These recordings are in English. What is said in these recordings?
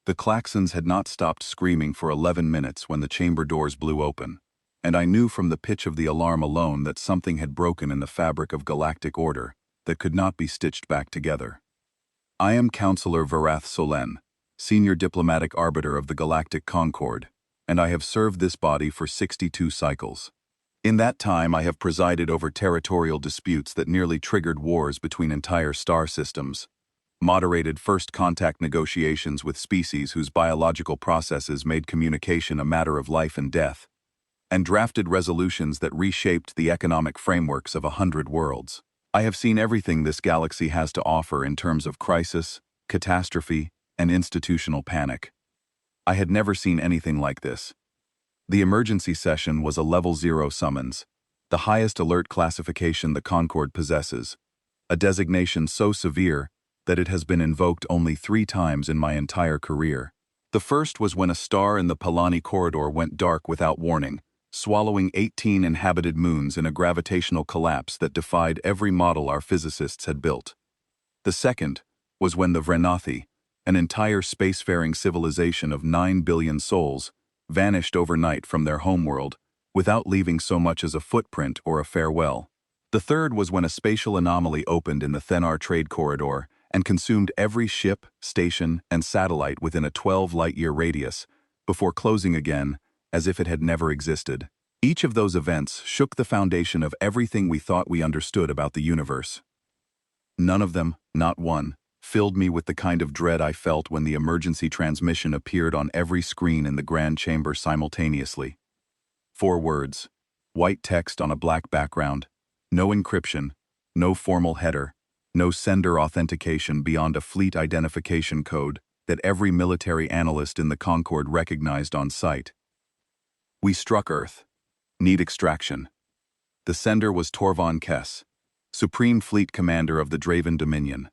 The klaxons had not stopped screaming for 11 minutes when the chamber doors blew open, and I knew from the pitch of the alarm alone that something had broken in the fabric of galactic order that could not be stitched back together. I am Counselor Varath Solen, Senior Diplomatic Arbiter of the Galactic Concord, and I have served this body for 62 cycles. In that time, I have presided over territorial disputes that nearly triggered wars between entire star systems, moderated first contact negotiations with species whose biological processes made communication a matter of life and death, and drafted resolutions that reshaped the economic frameworks of 100 worlds. I have seen everything this galaxy has to offer in terms of crisis, catastrophe, and institutional panic. I had never seen anything like this. The emergency session was a Level 0 summons, the highest alert classification the Concord possesses, a designation so severe that it has been invoked only 3 times in my entire career. The first was when a star in the Palani corridor went dark without warning, swallowing 18 inhabited moons in a gravitational collapse that defied every model our physicists had built. The second was when the Vrenathi, an entire spacefaring civilization of 9 billion souls, vanished overnight from their homeworld without leaving so much as a footprint or a farewell. The third was when a spatial anomaly opened in the Thenar trade corridor and consumed every ship, station, and satellite within a 12 light-year radius, before closing again as if it had never existed. Each of those events shook the foundation of everything we thought we understood about the universe. None of them, not one, filled me with the kind of dread I felt when the emergency transmission appeared on every screen in the grand chamber simultaneously. 4 words, white text on a black background, no encryption, no formal header, no sender authentication beyond a fleet identification code that every military analyst in the Concord recognized on sight. We struck Earth. Need extraction. The sender was Torvon Kess, Supreme Fleet Commander of the Draven Dominion,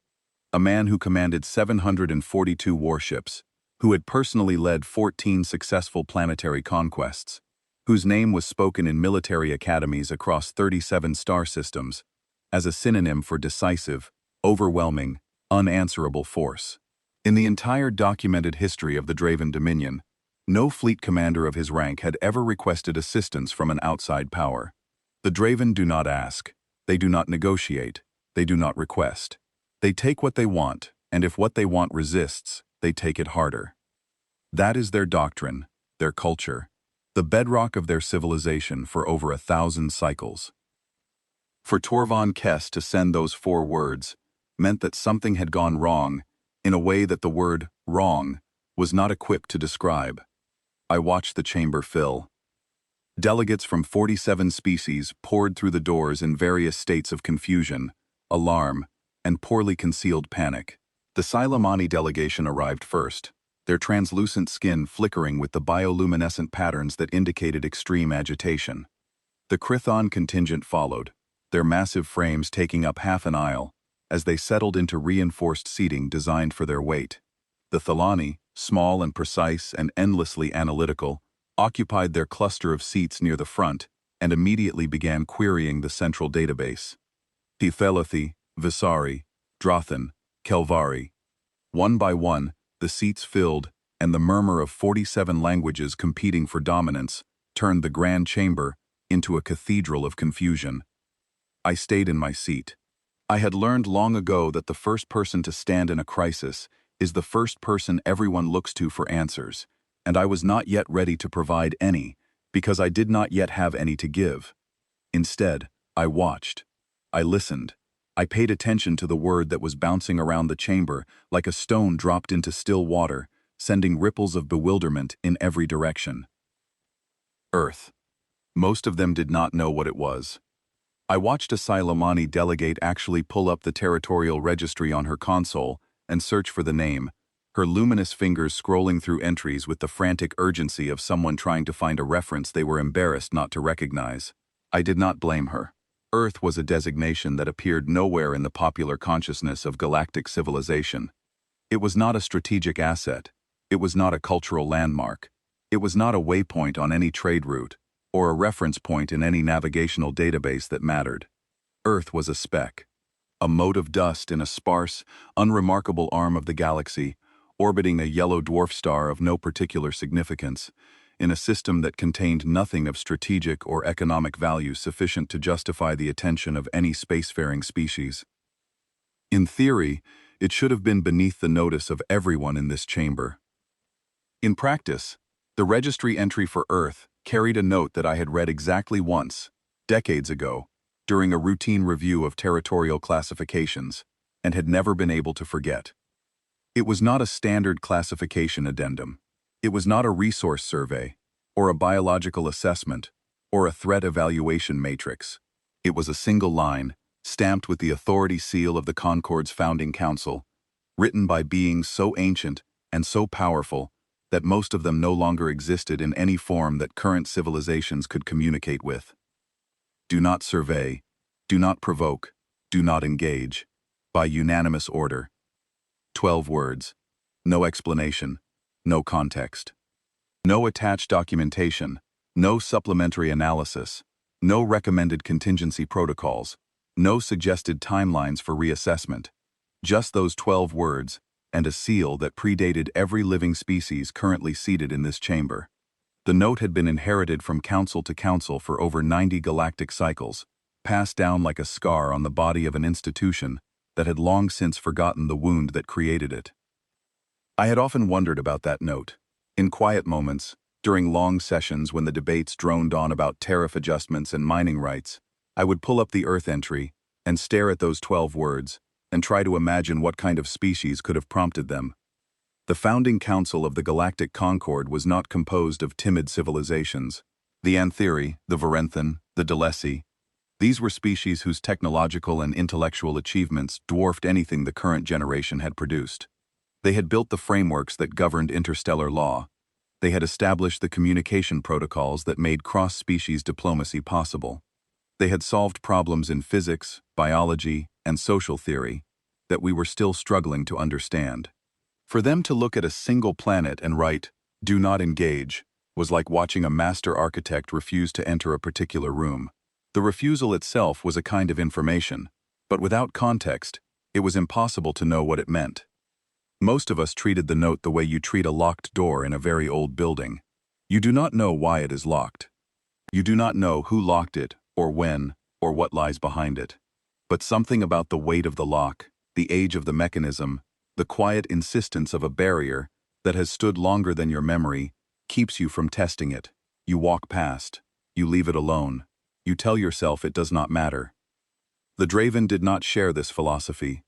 a man who commanded 742 warships, who had personally led 14 successful planetary conquests, whose name was spoken in military academies across 37 star systems as a synonym for decisive, overwhelming, unanswerable force. In the entire documented history of the Draven Dominion, no fleet commander of his rank had ever requested assistance from an outside power. The Draven do not ask, they do not negotiate, they do not request. They take what they want, and if what they want resists, they take it harder. That is their doctrine, their culture, the bedrock of their civilization for over 1,000 cycles. For Torvon Kess to send those 4 words meant that something had gone wrong in a way that the word wrong was not equipped to describe. I watched the chamber fill. Delegates from 47 species poured through the doors in various states of confusion, alarm, and poorly concealed panic. The Silamani delegation arrived first, their translucent skin flickering with the bioluminescent patterns that indicated extreme agitation. The Krython contingent followed, their massive frames taking up half an aisle, as they settled into reinforced seating designed for their weight. The Thalani, small and precise and endlessly analytical, occupied their cluster of seats near the front and immediately began querying the central database. Thelathi, Visari, Drothan, Kelvari. One by one, the seats filled, and the murmur of 47 languages competing for dominance turned the grand chamber into a cathedral of confusion. I stayed in my seat. I had learned long ago that the first person to stand in a crisis is the first person everyone looks to for answers, and I was not yet ready to provide any, because I did not yet have any to give. Instead, I watched. I listened. I paid attention to the word that was bouncing around the chamber like a stone dropped into still water, sending ripples of bewilderment in every direction. Earth. Most of them did not know what it was. I watched a Silamani delegate actually pull up the territorial registry on her console and search for the name, her luminous fingers scrolling through entries with the frantic urgency of someone trying to find a reference they were embarrassed not to recognize. I did not blame her. Earth was a designation that appeared nowhere in the popular consciousness of galactic civilization. It was not a strategic asset. It was not a cultural landmark. It was not a waypoint on any trade route, or a reference point in any navigational database that mattered. Earth was a speck, a mote of dust in a sparse, unremarkable arm of the galaxy, orbiting a yellow dwarf star of no particular significance, in a system that contained nothing of strategic or economic value sufficient to justify the attention of any spacefaring species. In theory, it should have been beneath the notice of everyone in this chamber. In practice, the registry entry for Earth carried a note that I had read exactly once, decades ago, during a routine review of territorial classifications, and had never been able to forget. It was not a standard classification addendum. It was not a resource survey, or a biological assessment, or a threat evaluation matrix. It was a single line, stamped with the authority seal of the Concord's founding council, written by beings so ancient and so powerful that most of them no longer existed in any form that current civilizations could communicate with. Do not survey, do not provoke, do not engage, by unanimous order. 12 words. No explanation, no context. No attached documentation, no supplementary analysis, no recommended contingency protocols, no suggested timelines for reassessment. Just those 12 words, and a seal that predated every living species currently seated in this chamber. The note had been inherited from council to council for over 90 galactic cycles, passed down like a scar on the body of an institution that had long since forgotten the wound that created it. I had often wondered about that note. In quiet moments, during long sessions when the debates droned on about tariff adjustments and mining rights, I would pull up the Earth entry and stare at those 12 words and try to imagine what kind of species could have prompted them. The founding council of the Galactic Concord was not composed of timid civilizations. The Antheri, the Varenthan, the Delesi. These were species whose technological and intellectual achievements dwarfed anything the current generation had produced. They had built the frameworks that governed interstellar law. They had established the communication protocols that made cross-species diplomacy possible. They had solved problems in physics, biology, and social theory that we were still struggling to understand. For them to look at a single planet and write, "Do not engage," was like watching a master architect refuse to enter a particular room. The refusal itself was a kind of information, but without context, it was impossible to know what it meant. Most of us treated the note the way you treat a locked door in a very old building. You do not know why it is locked. You do not know who locked it, or when, or what lies behind it. But something about the weight of the lock, the age of the mechanism, the quiet insistence of a barrier that has stood longer than your memory, keeps you from testing it. You walk past. You leave it alone. You tell yourself it does not matter. The Draven did not share this philosophy.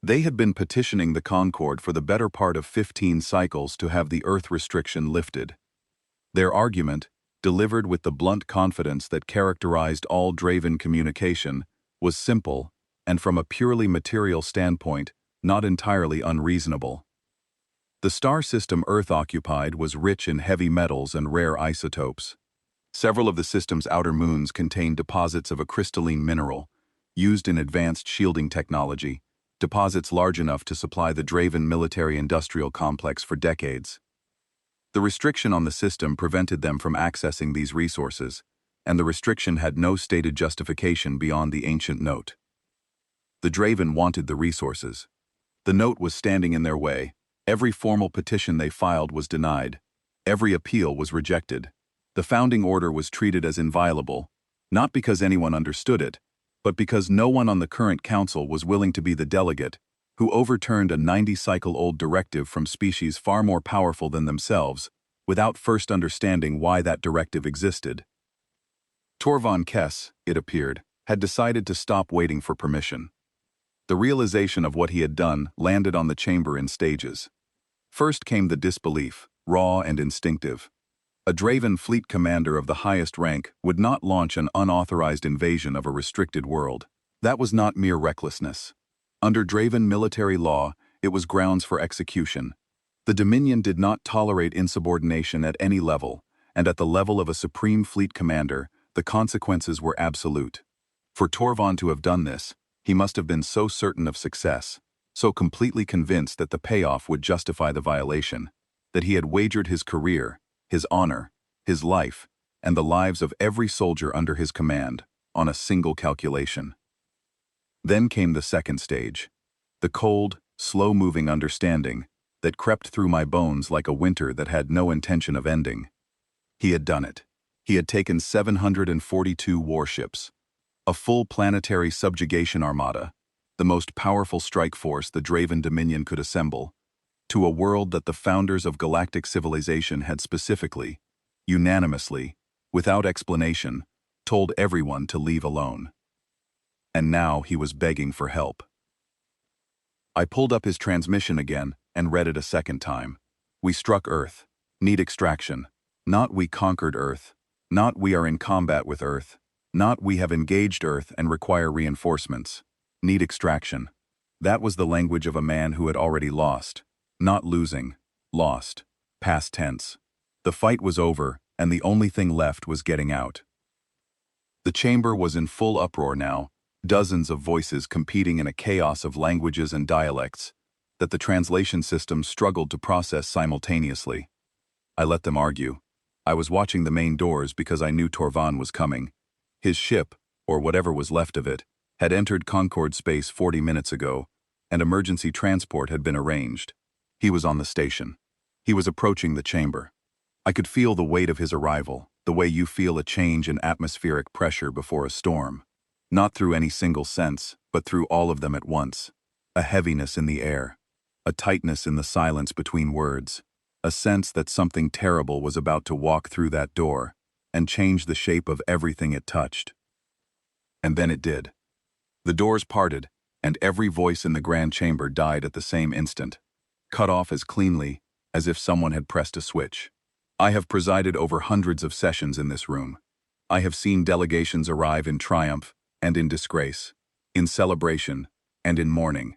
They had been petitioning the Concord for the better part of 15 cycles to have the Earth restriction lifted. Their argument, delivered with the blunt confidence that characterized all Draven communication, was simple, and from a purely material standpoint, not entirely unreasonable. The star system Earth occupied was rich in heavy metals and rare isotopes. Several of the system's outer moons contained deposits of a crystalline mineral, used in advanced shielding technology, deposits large enough to supply the Draven military-industrial complex for decades. The restriction on the system prevented them from accessing these resources, and the restriction had no stated justification beyond the ancient note. The Draven wanted the resources. The note was standing in their way. Every formal petition they filed was denied. Every appeal was rejected. The founding order was treated as inviolable, not because anyone understood it, but because no one on the current council was willing to be the delegate who overturned a 90-cycle-old directive from species far more powerful than themselves, without first understanding why that directive existed. Torvon Kess, it appeared, had decided to stop waiting for permission. The realization of what he had done landed on the chamber in stages. First came the disbelief, raw and instinctive. A Draven fleet commander of the highest rank would not launch an unauthorized invasion of a restricted world. That was not mere recklessness. Under Draven military law, it was grounds for execution. The Dominion did not tolerate insubordination at any level, and at the level of a supreme fleet commander, the consequences were absolute. For Torvon to have done this, he must have been so certain of success, so completely convinced that the payoff would justify the violation, that he had wagered his career, his honor, his life, and the lives of every soldier under his command on a single calculation. Then came the second stage, the cold, slow-moving understanding that crept through my bones like a winter that had no intention of ending. He had done it. He had taken 742 warships, a full planetary subjugation armada, the most powerful strike force the Draven Dominion could assemble, to a world that the founders of galactic civilization had specifically, unanimously, without explanation, told everyone to leave alone. And now he was begging for help. I pulled up his transmission again and read it a second time. We struck Earth. Need extraction. Not we conquered Earth. Not we are in combat with Earth. Not we have engaged Earth and require reinforcements. Need extraction. That was the language of a man who had already lost. Not losing. Lost. Past tense. The fight was over, and the only thing left was getting out. The chamber was in full uproar now, dozens of voices competing in a chaos of languages and dialects that the translation system struggled to process simultaneously. I let them argue. I was watching the main doors because I knew Torvan was coming. His ship, or whatever was left of it, had entered Concord space 40 minutes ago, and emergency transport had been arranged. He was on the station. He was approaching the chamber. I could feel the weight of his arrival, the way you feel a change in atmospheric pressure before a storm. Not through any single sense, but through all of them at once. A heaviness in the air. A tightness in the silence between words. A sense that something terrible was about to walk through that door and change the shape of everything it touched. And then it did. The doors parted, and every voice in the grand chamber died at the same instant, cut off as cleanly as if someone had pressed a switch. I have presided over hundreds of sessions in this room. I have seen delegations arrive in triumph and in disgrace, in celebration and in mourning,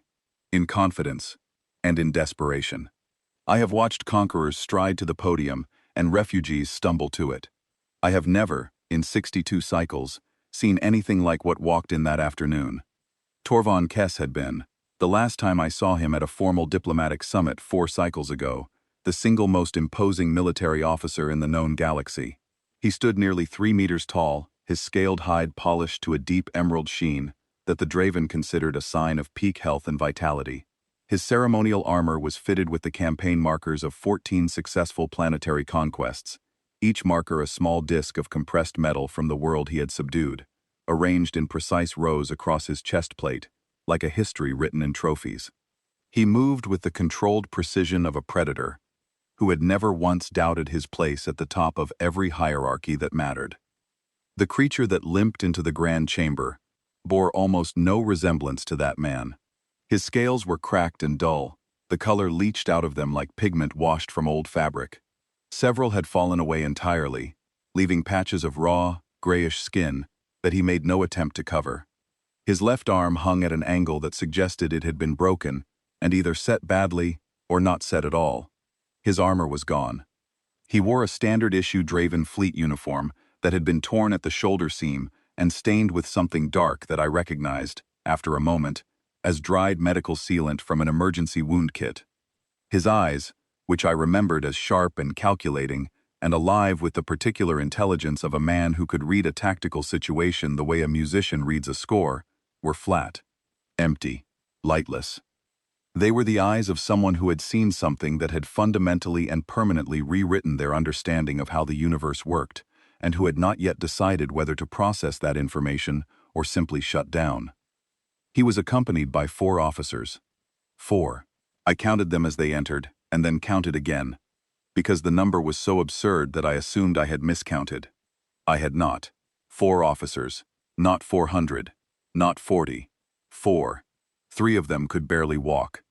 in confidence and in desperation. I have watched conquerors stride to the podium and refugees stumble to it. I have never, in 62 cycles, seen anything like what walked in that afternoon. Torvan Kess had been, the last time I saw him at a formal diplomatic summit 4 cycles ago, the single most imposing military officer in the known galaxy. He stood nearly 3 meters tall, his scaled hide polished to a deep emerald sheen that the Draven considered a sign of peak health and vitality. His ceremonial armor was fitted with the campaign markers of 14 successful planetary conquests, each marker a small disk of compressed metal from the world he had subdued, arranged in precise rows across his chest plate, like a history written in trophies. He moved with the controlled precision of a predator, who had never once doubted his place at the top of every hierarchy that mattered. The creature that limped into the grand chamber bore almost no resemblance to that man. His scales were cracked and dull, the color leached out of them like pigment washed from old fabric. Several had fallen away entirely, leaving patches of raw, grayish skin that he made no attempt to cover. His left arm hung at an angle that suggested it had been broken and either set badly or not set at all. His armor was gone. He wore a standard-issue Draven fleet uniform that had been torn at the shoulder seam and stained with something dark that I recognized, after a moment, as dried medical sealant from an emergency wound kit. His eyes, which I remembered as sharp and calculating, and alive with the particular intelligence of a man who could read a tactical situation the way a musician reads a score, were flat, empty, lightless. They were the eyes of someone who had seen something that had fundamentally and permanently rewritten their understanding of how the universe worked, and who had not yet decided whether to process that information or simply shut down. He was accompanied by 4 officers. 4. I counted them as they entered, and then counted again, because the number was so absurd that I assumed I had miscounted. I had not. 4 officers, not 400, not 40. 4. 3 of them could barely walk.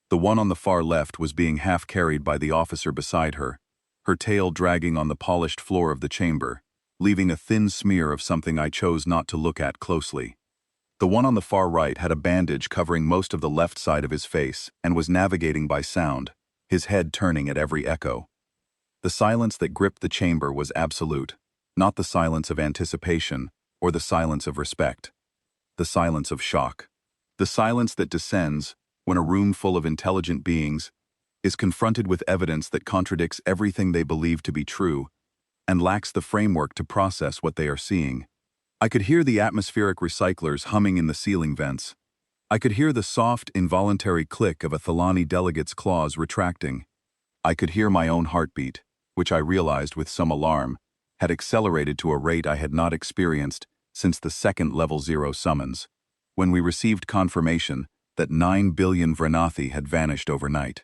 The one on the far left was being half carried by the officer beside her, her tail dragging on the polished floor of the chamber, leaving a thin smear of something I chose not to look at closely. The one on the far right had a bandage covering most of the left side of his face and was navigating by sound, his head turning at every echo. The silence that gripped the chamber was absolute, not the silence of anticipation or the silence of respect. The silence of shock. The silence that descends when a room full of intelligent beings is confronted with evidence that contradicts everything they believe to be true and lacks the framework to process what they are seeing. I could hear the atmospheric recyclers humming in the ceiling vents. I could hear the soft, involuntary click of a Thelani delegate's claws retracting. I could hear my own heartbeat, which I realized with some alarm, had accelerated to a rate I had not experienced since the second Level 0 summons, when we received confirmation that 9 billion Vranathi had vanished overnight.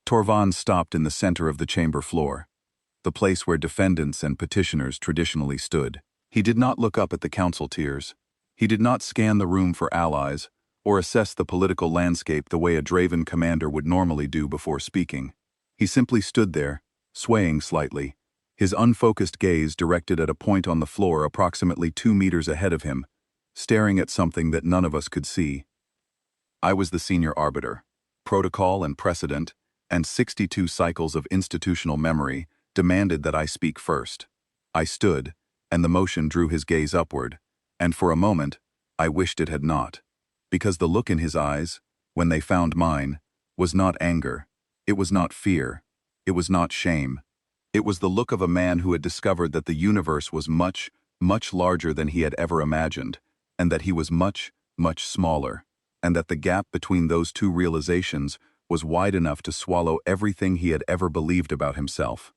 Torvan stopped in the center of the chamber floor, the place where defendants and petitioners traditionally stood. He did not look up at the council tiers. He did not scan the room for allies, or assess the political landscape the way a Draven commander would normally do before speaking. He simply stood there, swaying slightly, his unfocused gaze directed at a point on the floor approximately 2 meters ahead of him, staring at something that none of us could see. I was the senior arbiter. Protocol and precedent, and 62 cycles of institutional memory demanded that I speak first. I stood, and the motion drew his gaze upward, and for a moment, I wished it had not. Because the look in his eyes, when they found mine, was not anger, it was not fear, it was not shame. It was the look of a man who had discovered that the universe was much, much larger than he had ever imagined, and that he was much, much smaller, and that the gap between those two realizations was wide enough to swallow everything he had ever believed about himself.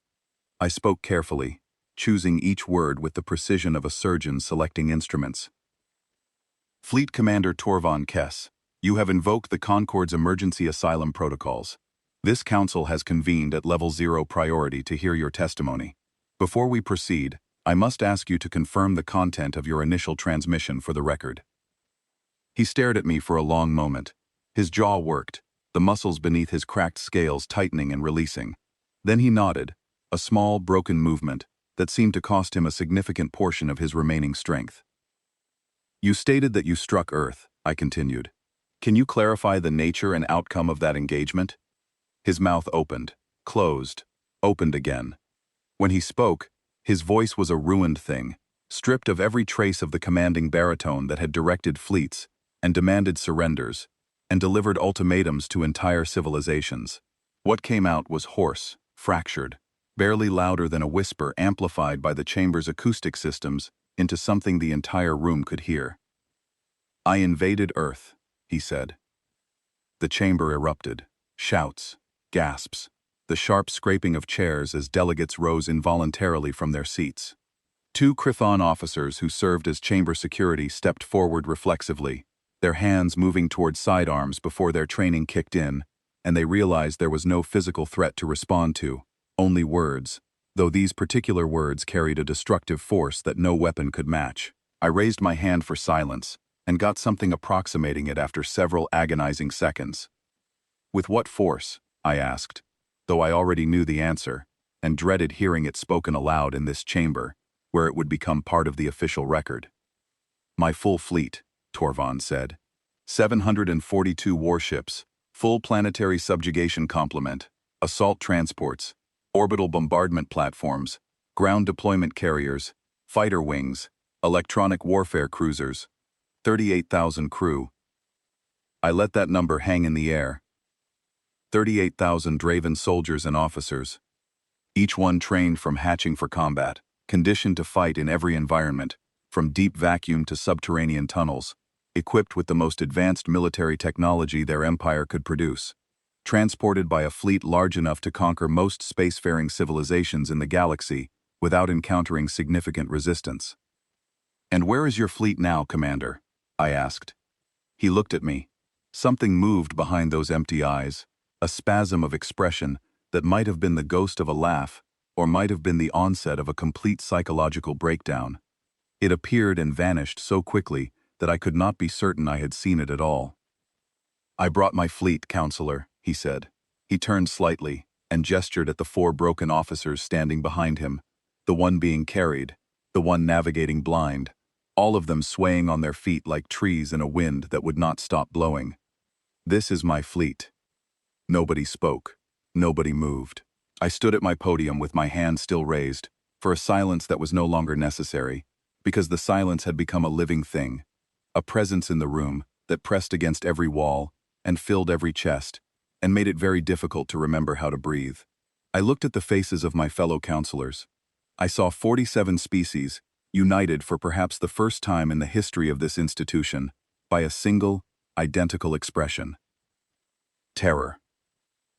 I spoke carefully, choosing each word with the precision of a surgeon selecting instruments. Fleet Commander Torvan Kess, you have invoked the Concord's emergency asylum protocols. This council has convened at Level 0 priority to hear your testimony. Before we proceed, I must ask you to confirm the content of your initial transmission for the record. He stared at me for a long moment. His jaw worked, the muscles beneath his cracked scales tightening and releasing. Then he nodded, a small, broken movement that seemed to cost him a significant portion of his remaining strength. You stated that you struck Earth, I continued. Can you clarify the nature and outcome of that engagement? His mouth opened, closed, opened again. When he spoke, his voice was a ruined thing, stripped of every trace of the commanding baritone that had directed fleets and demanded surrenders and delivered ultimatums to entire civilizations. What came out was hoarse, fractured, barely louder than a whisper amplified by the chamber's acoustic systems into something the entire room could hear. I invaded Earth, he said. The chamber erupted. Shouts, gasps, the sharp scraping of chairs as delegates rose involuntarily from their seats. 2 Krython officers who served as chamber security stepped forward reflexively, their hands moving toward sidearms before their training kicked in, and they realized there was no physical threat to respond to, only words, though these particular words carried a destructive force that no weapon could match. I raised my hand for silence, and got something approximating it after several agonizing seconds. With what force? I asked, though I already knew the answer, and dreaded hearing it spoken aloud in this chamber, where it would become part of the official record. My full fleet, Torvan said. 742 warships, full planetary subjugation complement, assault transports, orbital bombardment platforms, ground deployment carriers, fighter wings, electronic warfare cruisers, 38,000 crew. I let that number hang in the air. 38,000 Draven soldiers and officers, each one trained from hatching for combat, conditioned to fight in every environment, from deep vacuum to subterranean tunnels, equipped with the most advanced military technology their empire could produce, transported by a fleet large enough to conquer most spacefaring civilizations in the galaxy without encountering significant resistance. And where is your fleet now, Commander? I asked. He looked at me. Something moved behind those empty eyes, a spasm of expression that might have been the ghost of a laugh or might have been the onset of a complete psychological breakdown. It appeared and vanished so quickly that I could not be certain I had seen it at all. I brought my fleet, Counselor, he said. He turned slightly and gestured at the 4 broken officers standing behind him, the one being carried, the one navigating blind, all of them swaying on their feet like trees in a wind that would not stop blowing. This is my fleet. Nobody spoke. Nobody moved. I stood at my podium with my hand still raised, for a silence that was no longer necessary, because the silence had become a living thing, a presence in the room that pressed against every wall and filled every chest, and made it very difficult to remember how to breathe. I looked at the faces of my fellow counselors. I saw 47 species, united for perhaps the first time in the history of this institution, by a single, identical expression. Terror.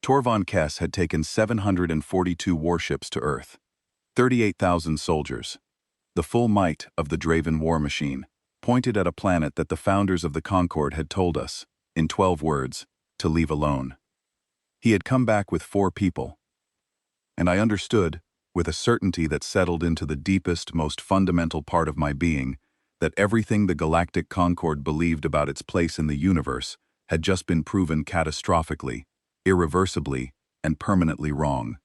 Torvon Kess had taken 742 warships to Earth, 38,000 soldiers, the full might of the Draven war machine, pointed at a planet that the founders of the Concord had told us, in 12 words, to leave alone. He had come back with 4 people. And I understood, with a certainty that settled into the deepest, most fundamental part of my being, that everything the Galactic Concord believed about its place in the universe had just been proven catastrophically, irreversibly, and permanently wrong.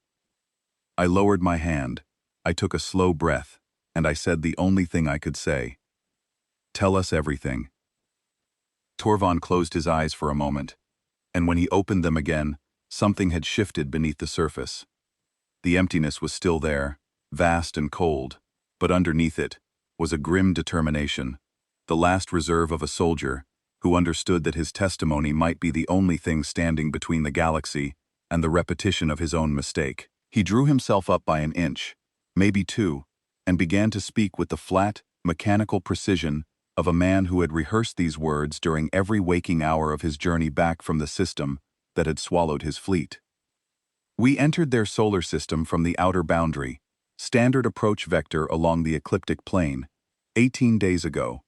I lowered my hand, I took a slow breath, and I said the only thing I could say. Tell us everything. Torvon closed his eyes for a moment, and when he opened them again, something had shifted beneath the surface. The emptiness was still there, vast and cold, but underneath it was a grim determination, the last reserve of a soldier who understood that his testimony might be the only thing standing between the galaxy and the repetition of his own mistake. He drew himself up by an inch, maybe 2, and began to speak with the flat, mechanical precision of a man who had rehearsed these words during every waking hour of his journey back from the system that had swallowed his fleet. We entered their solar system from the outer boundary, standard approach vector along the ecliptic plane, 18 days ago.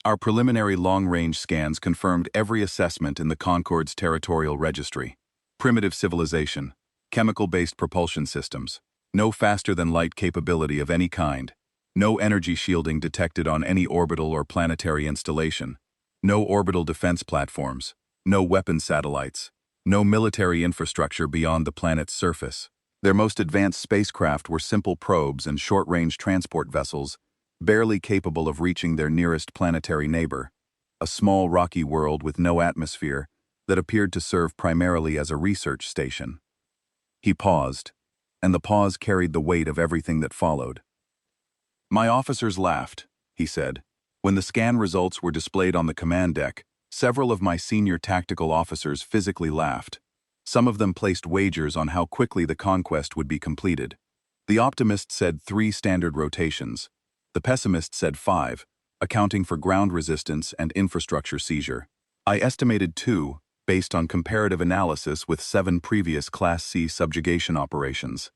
Our preliminary long-range scans confirmed every assessment in the Concord's territorial registry. Primitive civilization, chemical-based propulsion systems, no faster-than-light capability of any kind, no energy shielding detected on any orbital or planetary installation, no orbital defense platforms, no weapon satellites, no military infrastructure beyond the planet's surface. Their most advanced spacecraft were simple probes and short-range transport vessels, barely capable of reaching their nearest planetary neighbor, a small rocky world with no atmosphere that appeared to serve primarily as a research station. He paused, and the pause carried the weight of everything that followed. My officers laughed, he said. When the scan results were displayed on the command deck, several of my senior tactical officers physically laughed. Some of them placed wagers on how quickly the conquest would be completed. The optimist said 3 standard rotations. The pessimist said 5, accounting for ground resistance and infrastructure seizure. I estimated 2, based on comparative analysis with 7 previous Class C subjugation operations.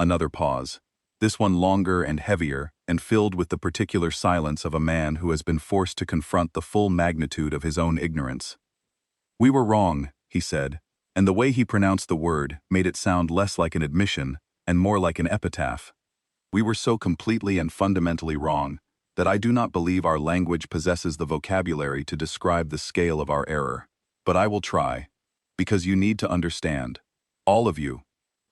Another pause. This one longer and heavier, and filled with the particular silence of a man who has been forced to confront the full magnitude of his own ignorance. We were wrong, he said, and the way he pronounced the word made it sound less like an admission and more like an epitaph. We were so completely and fundamentally wrong that I do not believe our language possesses the vocabulary to describe the scale of our error. But I will try, because you need to understand. All of you,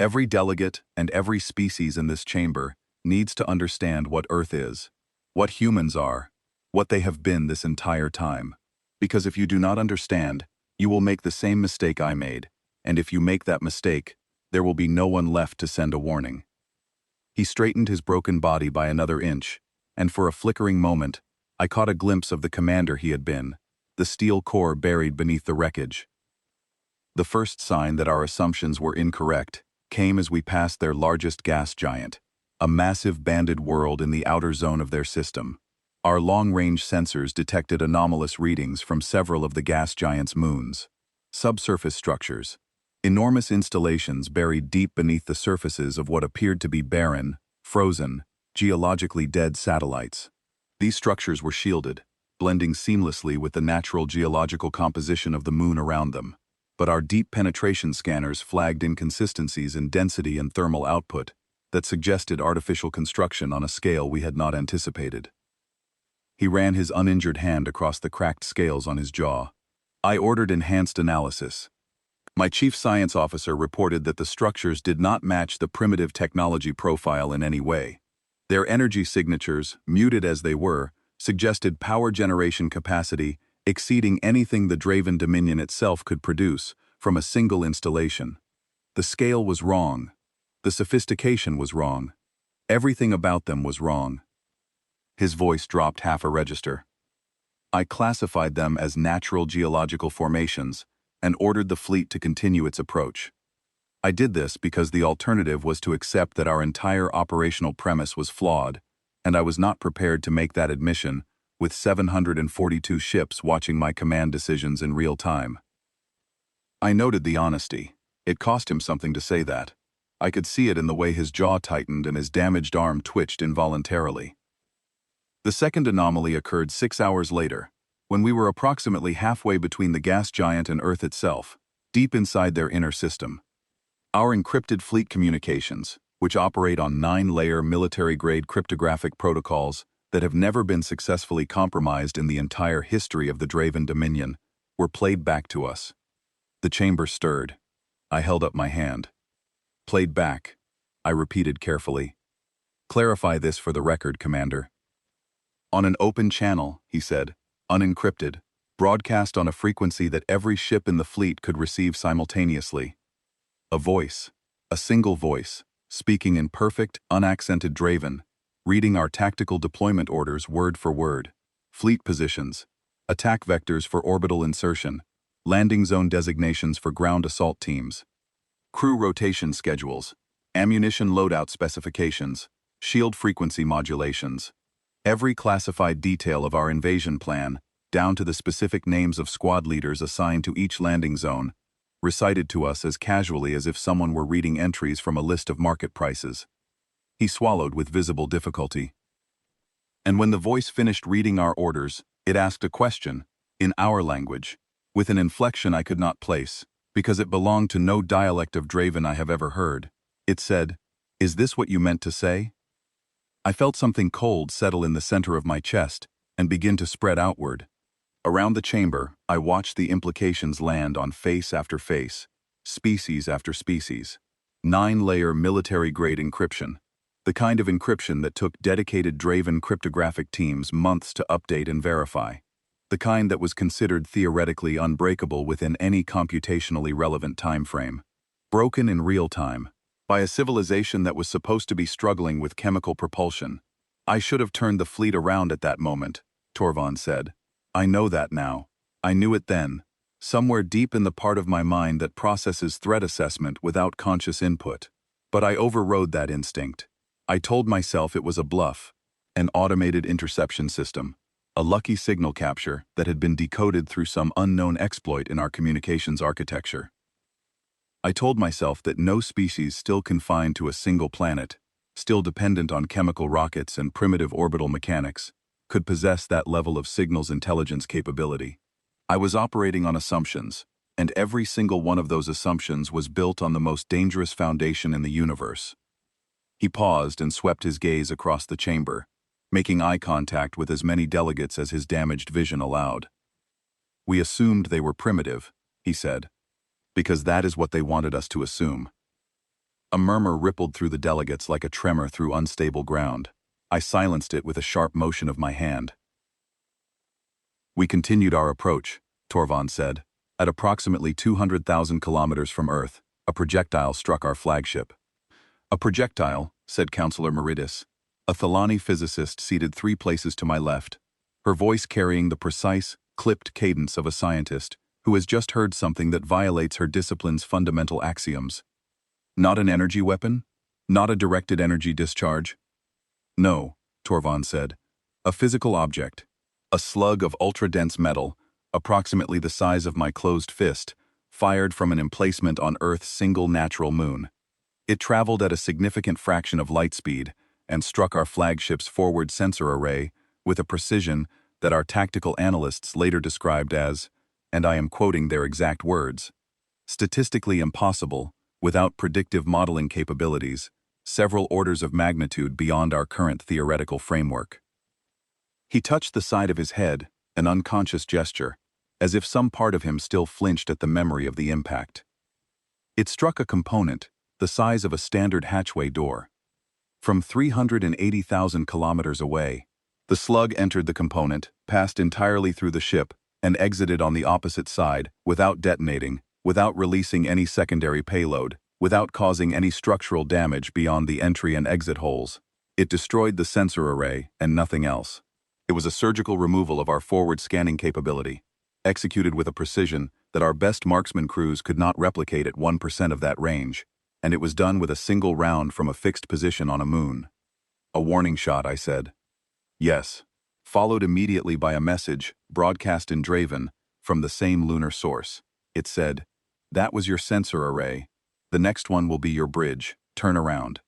every delegate and every species in this chamber, needs to understand what Earth is, what humans are, what they have been this entire time. Because if you do not understand, you will make the same mistake I made, and if you make that mistake, there will be no one left to send a warning. He straightened his broken body by another inch, and for a flickering moment, I caught a glimpse of the commander he had been, the steel core buried beneath the wreckage. The first sign that our assumptions were incorrect came as we passed their largest gas giant, a massive banded world in the outer zone of their system. Our long-range sensors detected anomalous readings from several of the gas giant's moons. Subsurface structures, enormous installations buried deep beneath the surfaces of what appeared to be barren, frozen, geologically dead satellites. These structures were shielded, blending seamlessly with the natural geological composition of the moon around them. But our deep penetration scanners flagged inconsistencies in density and thermal output that suggested artificial construction on a scale we had not anticipated. He ran his uninjured hand across the cracked scales on his jaw. I ordered enhanced analysis. My chief science officer reported that the structures did not match the primitive technology profile in any way. Their energy signatures, muted as they were, suggested power generation capacity exceeding anything the Draven Dominion itself could produce from a single installation. The scale was wrong. The sophistication was wrong. Everything about them was wrong. His voice dropped half a register. I classified them as natural geological formations and ordered the fleet to continue its approach. I did this because the alternative was to accept that our entire operational premise was flawed, and I was not prepared to make that admission with 742 ships watching my command decisions in real time. I noted the honesty. It cost him something to say that. I could see it in the way his jaw tightened and his damaged arm twitched involuntarily. The second anomaly occurred 6 hours later, when we were approximately halfway between the gas giant and Earth itself, deep inside their inner system. Our encrypted fleet communications, which operate on 9-layer military-grade cryptographic protocols that have never been successfully compromised in the entire history of the Draven Dominion, were played back to us. The chamber stirred. I held up my hand. Played back, I repeated carefully. Clarify this for the record, Commander. On an open channel, he said, unencrypted, broadcast on a frequency that every ship in the fleet could receive simultaneously. A voice, a single voice, speaking in perfect, unaccented Draven, reading our tactical deployment orders word for word, fleet positions, attack vectors for orbital insertion, landing zone designations for ground assault teams, crew rotation schedules, ammunition loadout specifications, shield frequency modulations. Every classified detail of our invasion plan, down to the specific names of squad leaders assigned to each landing zone, recited to us as casually as if someone were reading entries from a list of market prices. He swallowed with visible difficulty. And when the voice finished reading our orders, it asked a question, in our language, with an inflection I could not place, because it belonged to no dialect of Draven I have ever heard. It said, "Is this what you meant to say?" I felt something cold settle in the center of my chest and begin to spread outward. Around the chamber, I watched the implications land on face after face, species after species. 9-layer military-grade encryption, the kind of encryption that took dedicated Draven cryptographic teams months to update and verify, the kind that was considered theoretically unbreakable within any computationally relevant time frame. Broken in real time, by a civilization that was supposed to be struggling with chemical propulsion. I should have turned the fleet around at that moment, Torvald said. I know that now. I knew it then, somewhere deep in the part of my mind that processes threat assessment without conscious input. But I overrode that instinct. I told myself it was a bluff, an automated interception system, a lucky signal capture that had been decoded through some unknown exploit in our communications architecture. I told myself that no species still confined to a single planet, still dependent on chemical rockets and primitive orbital mechanics, could possess that level of signals intelligence capability. I was operating on assumptions, and every single one of those assumptions was built on the most dangerous foundation in the universe. He paused and swept his gaze across the chamber, making eye contact with as many delegates as his damaged vision allowed. We assumed they were primitive, he said, because that is what they wanted us to assume. A murmur rippled through the delegates like a tremor through unstable ground. I silenced it with a sharp motion of my hand. We continued our approach, Torvald said. At approximately 200,000 kilometers from Earth, a projectile struck our flagship. A projectile, said Counselor Meridis, a Thalani physicist seated 3 places to my left, her voice carrying the precise, clipped cadence of a scientist who has just heard something that violates her discipline's fundamental axioms. Not an energy weapon? Not a directed energy discharge? No, Torvald said. A physical object. A slug of ultra-dense metal, approximately the size of my closed fist, fired from an emplacement on Earth's single natural moon. It traveled at a significant fraction of light speed and struck our flagship's forward sensor array with a precision that our tactical analysts later described as, and I am quoting their exact words, statistically impossible, without predictive modeling capabilities, several orders of magnitude beyond our current theoretical framework. He touched the side of his head, an unconscious gesture, as if some part of him still flinched at the memory of the impact. It struck a component, the size of a standard hatchway door. From 380,000 kilometers away, the slug entered the component, passed entirely through the ship, and exited on the opposite side, without detonating, without releasing any secondary payload, without causing any structural damage beyond the entry and exit holes. It destroyed the sensor array and nothing else. It was a surgical removal of our forward scanning capability, executed with a precision that our best marksman crews could not replicate at 1% of that range, and it was done with a single round from a fixed position on a moon. A warning shot, I said. Yes. followed immediately by a message, broadcast in Draven, from the same lunar source. It said, "That was your sensor array. The next one will be your bridge. Turn around."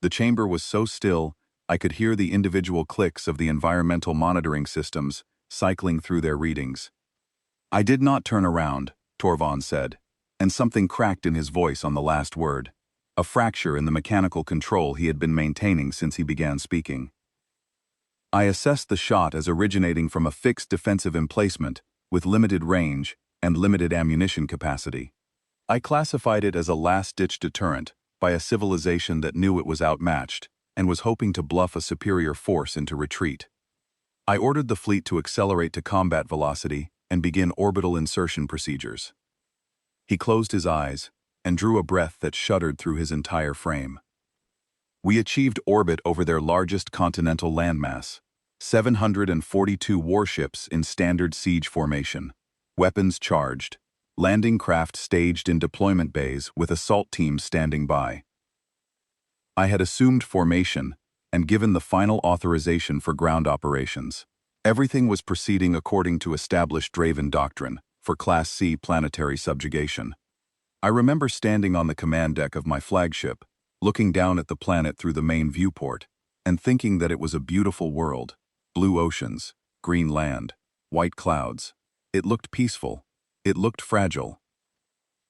The chamber was so still, I could hear the individual clicks of the environmental monitoring systems cycling through their readings. "I did not turn around," Torvald said, and something cracked in his voice on the last word, a fracture in the mechanical control he had been maintaining since he began speaking. I assessed the shot as originating from a fixed defensive emplacement with limited range and limited ammunition capacity. I classified it as a last-ditch deterrent by a civilization that knew it was outmatched and was hoping to bluff a superior force into retreat. I ordered the fleet to accelerate to combat velocity and begin orbital insertion procedures. He closed his eyes and drew a breath that shuddered through his entire frame. We achieved orbit over their largest continental landmass, 742 warships in standard siege formation, weapons charged, landing craft staged in deployment bays with assault teams standing by. I had assumed formation and given the final authorization for ground operations. Everything was proceeding according to established Draven doctrine for Class C planetary subjugation. I remember standing on the command deck of my flagship, looking down at the planet through the main viewport, and thinking that it was a beautiful world. Blue oceans, green land, white clouds. It looked peaceful. It looked fragile.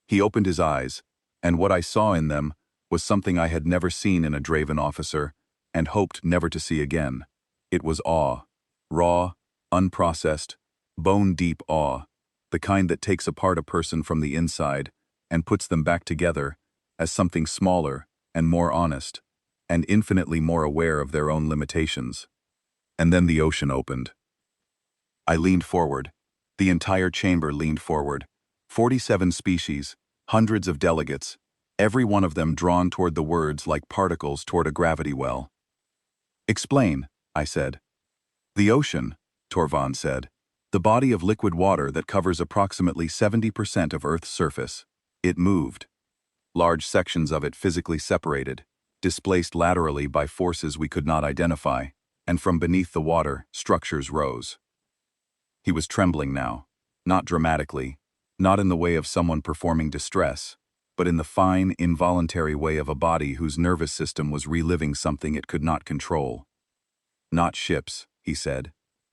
He opened his eyes, and what I saw in them was something I had never seen in a Draven officer and hoped never to see again. It was awe. Raw, unprocessed, bone-deep awe, the kind that takes apart a person from the inside and puts them back together as something smaller and more honest, and infinitely more aware of their own limitations. And then the ocean opened. I leaned forward. The entire chamber leaned forward. 47 species, hundreds of delegates, every one of them drawn toward the words like particles toward a gravity well. "Explain," I said. "The ocean," Torvald said, "the body of liquid water that covers approximately 70% of Earth's surface. It moved. Large sections of it physically separated, displaced laterally by forces we could not identify, and from beneath the water, structures rose." He was trembling now, not dramatically, not in the way of someone performing distress, but in the fine, involuntary way of a body whose nervous system was reliving something it could not control. "Not ships," he said.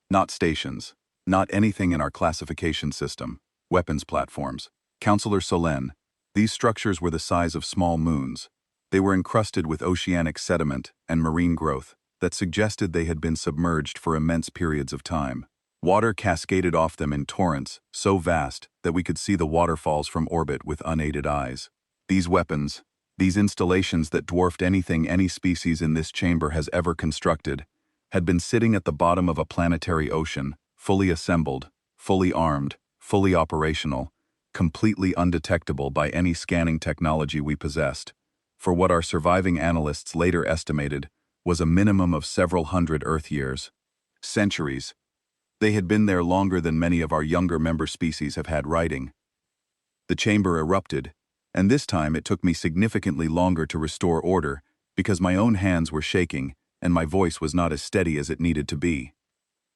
"Not stations. Not anything in our classification system. Weapons platforms. Counselor Solène, these structures were the size of small moons. They were encrusted with oceanic sediment and marine growth that suggested they had been submerged for immense periods of time. Water cascaded off them in torrents so vast that we could see the waterfalls from orbit with unaided eyes. These weapons, these installations that dwarfed anything any species in this chamber has ever constructed, had been sitting at the bottom of a planetary ocean, fully assembled, fully armed, fully operational, completely undetectable by any scanning technology we possessed, for what our surviving analysts later estimated was a minimum of several hundred Earth years. Centuries. They had been there longer than many of our younger member species have had writing. The chamber erupted, and this time it took me significantly longer to restore order because my own hands were shaking and my voice was not as steady as it needed to be.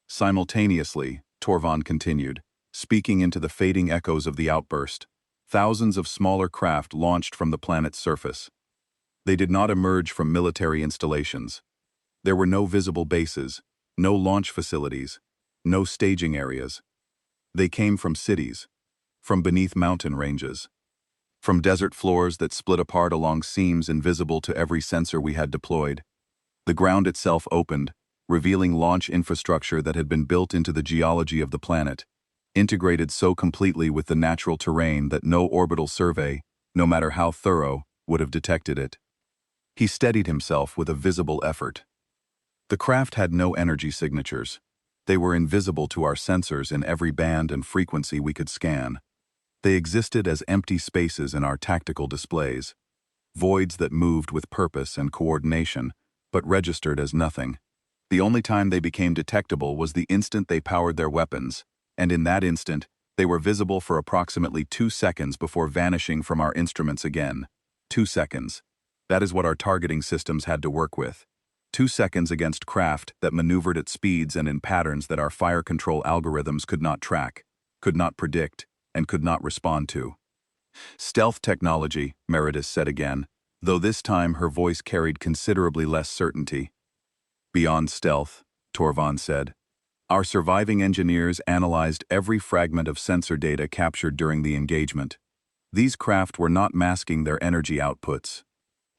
Simultaneously, Torvald continued, speaking into the fading echoes of the outburst, thousands of smaller craft launched from the planet's surface. They did not emerge from military installations. There were no visible bases, no launch facilities, no staging areas. They came from cities, from beneath mountain ranges, from desert floors that split apart along seams invisible to every sensor we had deployed. The ground itself opened, revealing launch infrastructure that had been built into the geology of the planet, integrated so completely with the natural terrain that no orbital survey, no matter how thorough, would have detected it. He steadied himself with a visible effort. The craft had no energy signatures. They were invisible to our sensors in every band and frequency we could scan. They existed as empty spaces in our tactical displays, voids that moved with purpose and coordination, but registered as nothing. The only time they became detectable was the instant they powered their weapons, and in that instant, they were visible for approximately 2 seconds before vanishing from our instruments again. 2 seconds. That is what our targeting systems had to work with. 2 seconds against craft that maneuvered at speeds and in patterns that our fire control algorithms could not track, could not predict, and could not respond to. Stealth technology, Meredith said again, though this time her voice carried considerably less certainty. Beyond stealth, Torvald said. Our surviving engineers analyzed every fragment of sensor data captured during the engagement. These craft were not masking their energy outputs.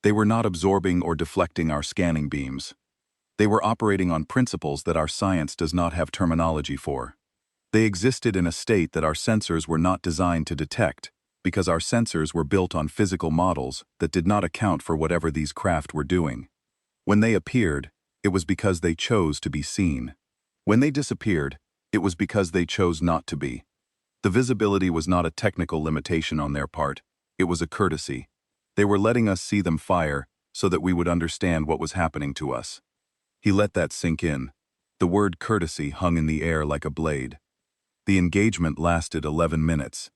They were not absorbing or deflecting our scanning beams. They were operating on principles that our science does not have terminology for. They existed in a state that our sensors were not designed to detect, because our sensors were built on physical models that did not account for whatever these craft were doing. When they appeared, it was because they chose to be seen. When they disappeared, it was because they chose not to be. The visibility was not a technical limitation on their part, it was a courtesy. They were letting us see them fire so that we would understand what was happening to us. He let that sink in. The word courtesy hung in the air like a blade. The engagement lasted 11 minutes.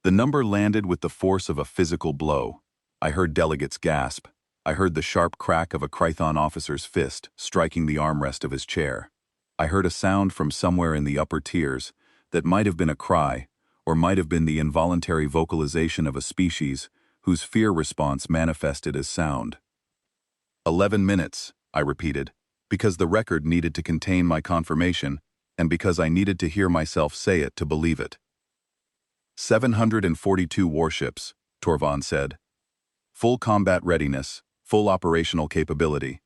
The number landed with the force of a physical blow. I heard delegates gasp. I heard the sharp crack of a Krython officer's fist striking the armrest of his chair. I heard a sound from somewhere in the upper tiers that might have been a cry, or might have been the involuntary vocalization of a species whose fear response manifested as sound. 11 minutes, I repeated, because the record needed to contain my confirmation, and because I needed to hear myself say it to believe it. 742 warships, Torvald said. Full combat readiness, full operational capability.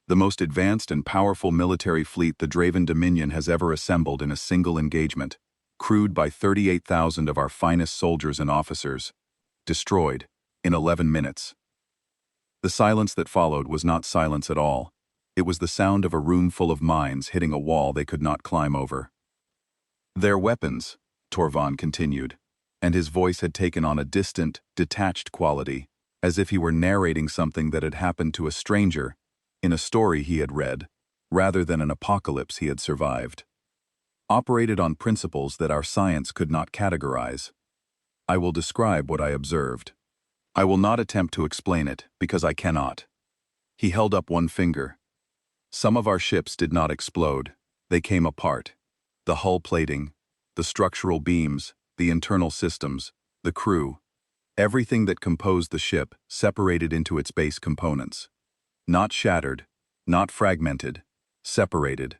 The most advanced and powerful military fleet the Draven Dominion has ever assembled in a single engagement, crewed by 38,000 of our finest soldiers and officers, destroyed in 11 minutes. The silence that followed was not silence at all. It was the sound of a room full of mines hitting a wall they could not climb over. Their weapons, Torvald continued, and his voice had taken on a distant, detached quality, as if he were narrating something that had happened to a stranger in a story he had read, rather than an apocalypse he had survived. Operated on principles that our science could not categorize. I will describe what I observed. I will not attempt to explain it, because I cannot. He held up one finger. Some of our ships did not explode. They came apart. The hull plating, the structural beams, the internal systems, the crew, everything that composed the ship separated into its base components. Not shattered, not fragmented, separated.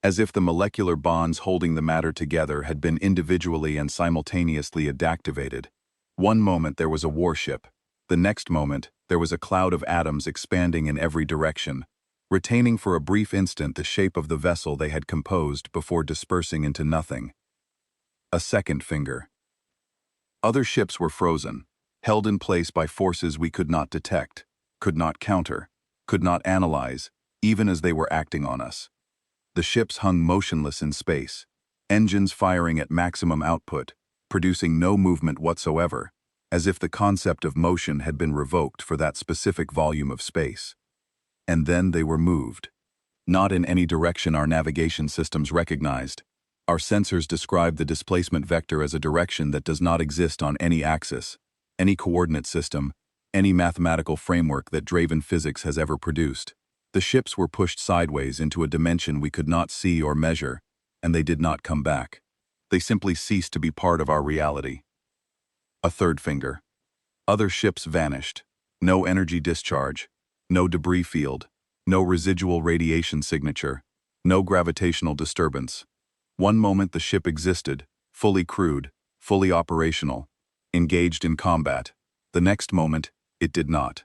As if the molecular bonds holding the matter together had been individually and simultaneously deactivated. One moment there was a warship. The next moment, there was a cloud of atoms expanding in every direction, retaining for a brief instant the shape of the vessel they had composed before dispersing into nothing. A second finger. Other ships were frozen, held in place by forces we could not detect, could not counter, could not analyze, even as they were acting on us. The ships hung motionless in space, engines firing at maximum output, producing no movement whatsoever, as if the concept of motion had been revoked for that specific volume of space. And then they were moved. Not in any direction our navigation systems recognized. Our sensors describe the displacement vector as a direction that does not exist on any axis, any coordinate system, any mathematical framework that Draven physics has ever produced. The ships were pushed sideways into a dimension we could not see or measure, and they did not come back. They simply ceased to be part of our reality. A third finger. Other ships vanished. No energy discharge, no debris field, no residual radiation signature, no gravitational disturbance. One moment the ship existed, fully crewed, fully operational, engaged in combat. The next moment, it did not.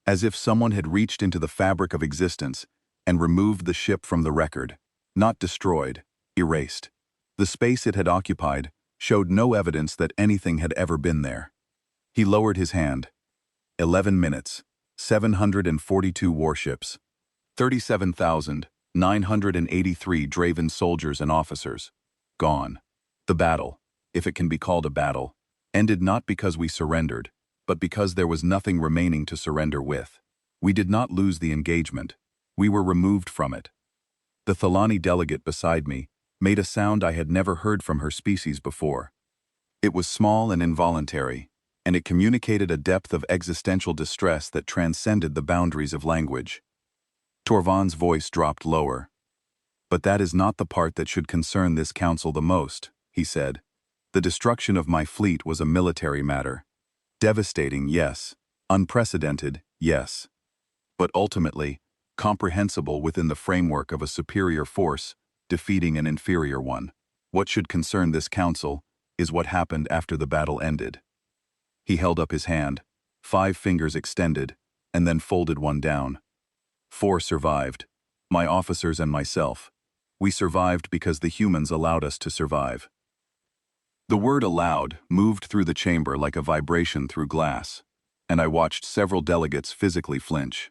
As if someone had reached into the fabric of existence and removed the ship from the record, not destroyed, erased. The space it had occupied showed no evidence that anything had ever been there. He lowered his hand. 11 minutes, 742 warships, 37,983 Draven soldiers and officers. Gone. The battle, if it can be called a battle, ended not because we surrendered, but because there was nothing remaining to surrender with. We did not lose the engagement. We were removed from it. The Thalani delegate beside me made a sound I had never heard from her species before. It was small and involuntary, and it communicated a depth of existential distress that transcended the boundaries of language. Torvald's voice dropped lower. "But that is not the part that should concern this council the most," he said. "The destruction of my fleet was a military matter. Devastating, yes. Unprecedented, yes. But ultimately, comprehensible within the framework of a superior force defeating an inferior one. What should concern this council is what happened after the battle ended." He held up his hand, 5 fingers extended, and then folded one down. 4 survived. My officers and myself. We survived because the humans allowed us to survive. The word allowed moved through the chamber like a vibration through glass, and I watched several delegates physically flinch.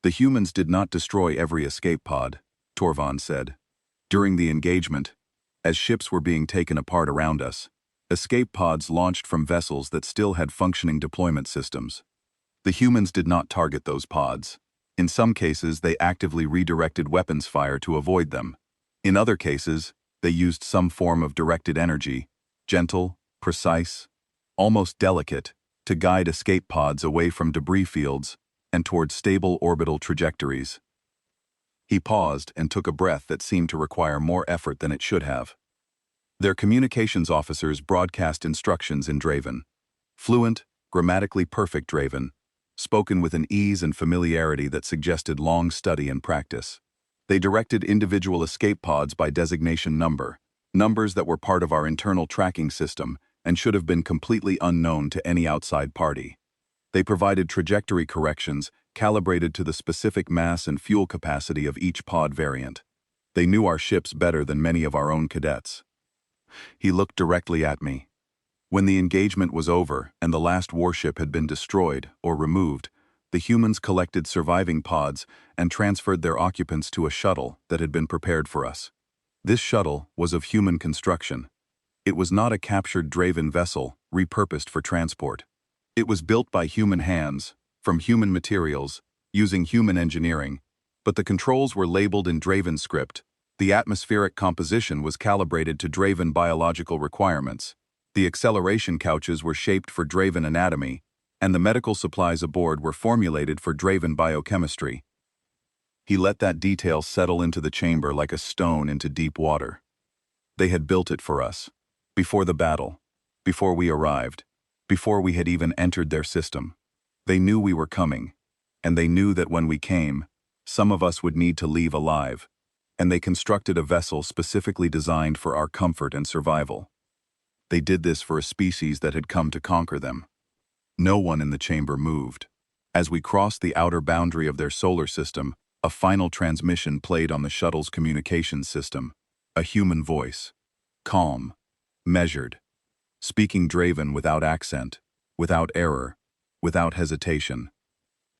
"The humans did not destroy every escape pod," Torvald said. "During the engagement, as ships were being taken apart around us, escape pods launched from vessels that still had functioning deployment systems. The humans did not target those pods. In some cases, they actively redirected weapons fire to avoid them. In other cases, they used some form of directed energy, gentle, precise, almost delicate, to guide escape pods away from debris fields and toward stable orbital trajectories." He paused and took a breath that seemed to require more effort than it should have. "Their communications officers broadcast instructions in Draven. Fluent, grammatically perfect Draven, spoken with an ease and familiarity that suggested long study and practice. They directed individual escape pods by designation number, numbers that were part of our internal tracking system and should have been completely unknown to any outside party. They provided trajectory corrections calibrated to the specific mass and fuel capacity of each pod variant. They knew our ships better than many of our own cadets." He looked directly at me. "When the engagement was over and the last warship had been destroyed or removed, the humans collected surviving pods and transferred their occupants to a shuttle that had been prepared for us. This shuttle was of human construction. It was not a captured Draven vessel repurposed for transport. It was built by human hands, from human materials, using human engineering, but the controls were labeled in Draven script. The atmospheric composition was calibrated to Draven biological requirements. The acceleration couches were shaped for Draven anatomy, and the medical supplies aboard were formulated for Draven biochemistry." He let that detail settle into the chamber like a stone into deep water. "They had built it for us. Before the battle. Before we arrived. Before we had even entered their system. They knew we were coming. And they knew that when we came, some of us would need to leave alive. And they constructed a vessel specifically designed for our comfort and survival. They did this for a species that had come to conquer them." No one in the chamber moved. As we crossed the outer boundary of their solar system, a final transmission played on the shuttle's communications system. A human voice. Calm. Measured. Speaking Draven without accent, without error, without hesitation.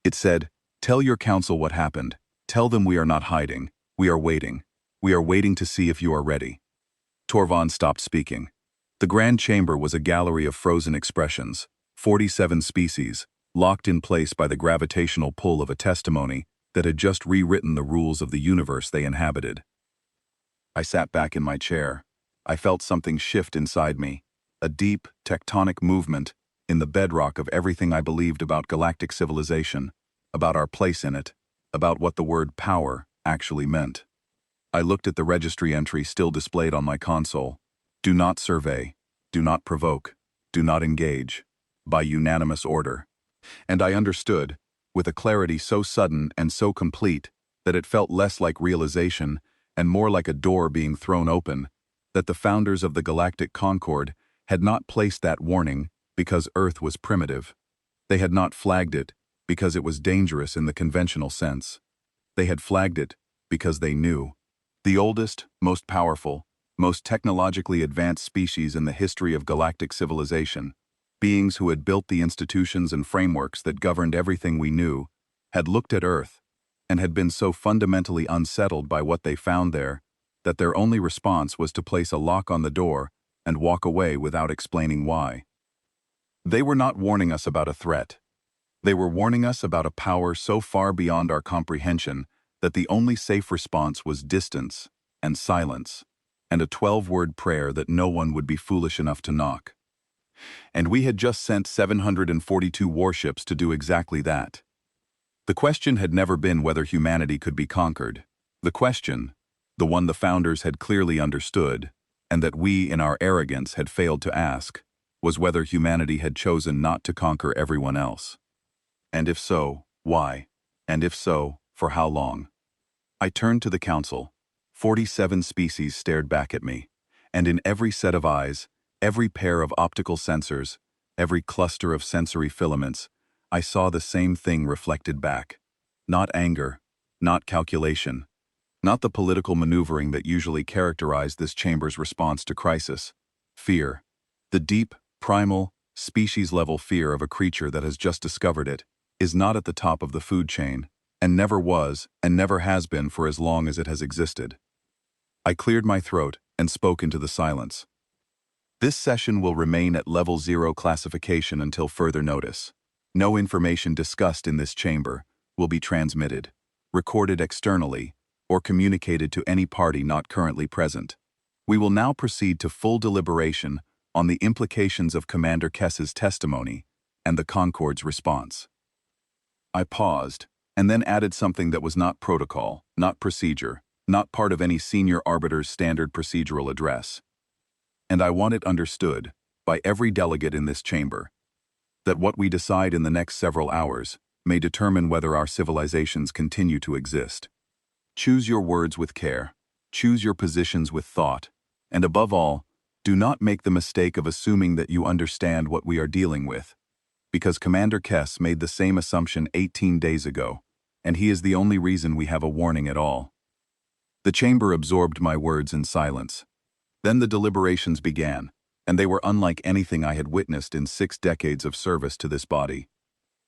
It said, "Tell your council what happened. Tell them we are not hiding. We are waiting. We are waiting to see if you are ready." Torvald stopped speaking. The grand chamber was a gallery of frozen expressions, 47 species, locked in place by the gravitational pull of a testimony that had just rewritten the rules of the universe they inhabited. I sat back in my chair. I felt something shift inside me, a deep, tectonic movement in the bedrock of everything I believed about galactic civilization, about our place in it, about what the word power actually meant. I looked at the registry entry still displayed on my console. "Do not survey, do not provoke, do not engage, by unanimous order." And I understood, with a clarity so sudden and so complete that it felt less like realization and more like a door being thrown open, that the founders of the Galactic Concord had not placed that warning because Earth was primitive. They had not flagged it because it was dangerous in the conventional sense. They had flagged it because they knew. The oldest, most powerful, most technologically advanced species in the history of galactic civilization, beings who had built the institutions and frameworks that governed everything we knew, had looked at Earth and had been so fundamentally unsettled by what they found there that their only response was to place a lock on the door and walk away without explaining why. They were not warning us about a threat. They were warning us about a power so far beyond our comprehension that the only safe response was distance and silence, and a 12-word prayer that no one would be foolish enough to knock. And we had just sent 742 warships to do exactly that. The question had never been whether humanity could be conquered. The question, the one the founders had clearly understood, and that we in our arrogance had failed to ask, was whether humanity had chosen not to conquer everyone else. And if so, why? And if so, for how long? I turned to the council. 47 species stared back at me, and in every set of eyes, every pair of optical sensors, every cluster of sensory filaments, I saw the same thing reflected back. Not anger, not calculation, not the political maneuvering that usually characterized this chamber's response to crisis. Fear. The deep, primal, species-level fear of a creature that has just discovered it is not at the top of the food chain, and never was and never has been for as long as it has existed. I cleared my throat and spoke into the silence. This session will remain at Level 0 classification until further notice. No information discussed in this chamber will be transmitted, recorded externally, or communicated to any party not currently present. We will now proceed to full deliberation on the implications of Commander Kess's testimony and the Concord's response. I paused, and then added something that was not protocol, not procedure, not part of any senior arbiter's standard procedural address. And I want it understood, by every delegate in this chamber, that what we decide in the next several hours may determine whether our civilizations continue to exist. Choose your words with care, choose your positions with thought, and above all, do not make the mistake of assuming that you understand what we are dealing with, because Commander Kess made the same assumption 18 days ago, and he is the only reason we have a warning at all. The chamber absorbed my words in silence. Then the deliberations began, and they were unlike anything I had witnessed in 6 decades of service to this body.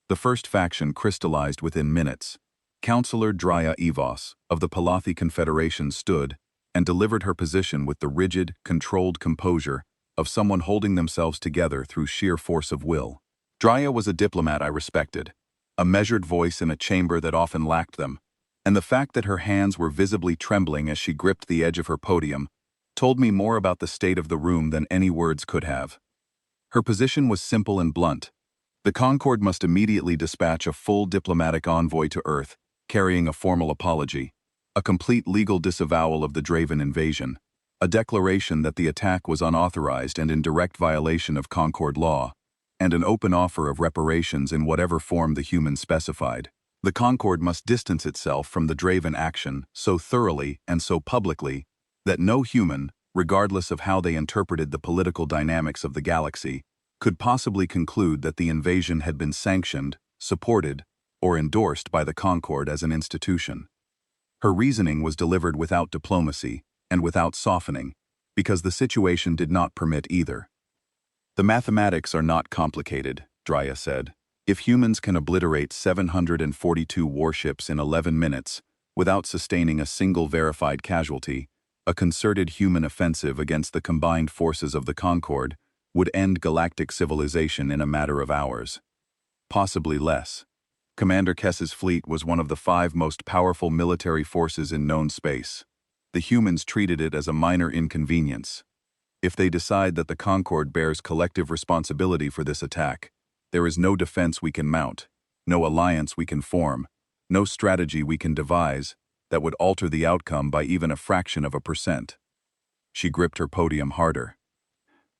The first faction crystallized within minutes. Counselor Drya Evos of the Palathi Confederation stood and delivered her position with the rigid, controlled composure of someone holding themselves together through sheer force of will. Drya was a diplomat I respected, a measured voice in a chamber that often lacked them, and the fact that her hands were visibly trembling as she gripped the edge of her podium told me more about the state of the room than any words could have. Her position was simple and blunt. The Concord must immediately dispatch a full diplomatic envoy to Earth, carrying a formal apology, a complete legal disavowal of the Draven invasion, a declaration that the attack was unauthorized and in direct violation of Concord law, and an open offer of reparations in whatever form the humans specified. The Concord must distance itself from the Draven action so thoroughly and so publicly that no human, regardless of how they interpreted the political dynamics of the galaxy, could possibly conclude that the invasion had been sanctioned, supported, or endorsed by the Concord as an institution. Her reasoning was delivered without diplomacy and without softening, because the situation did not permit either. The mathematics are not complicated, Drya said. If humans can obliterate 742 warships in 11 minutes without sustaining a single verified casualty, a concerted human offensive against the combined forces of the Concord would end galactic civilization in a matter of hours. Possibly less. Commander Kess's fleet was one of the 5 most powerful military forces in known space. The humans treated it as a minor inconvenience. If they decide that the Concord bears collective responsibility for this attack, there is no defense we can mount, no alliance we can form, no strategy we can devise that would alter the outcome by even a fraction of a percent. She gripped her podium harder.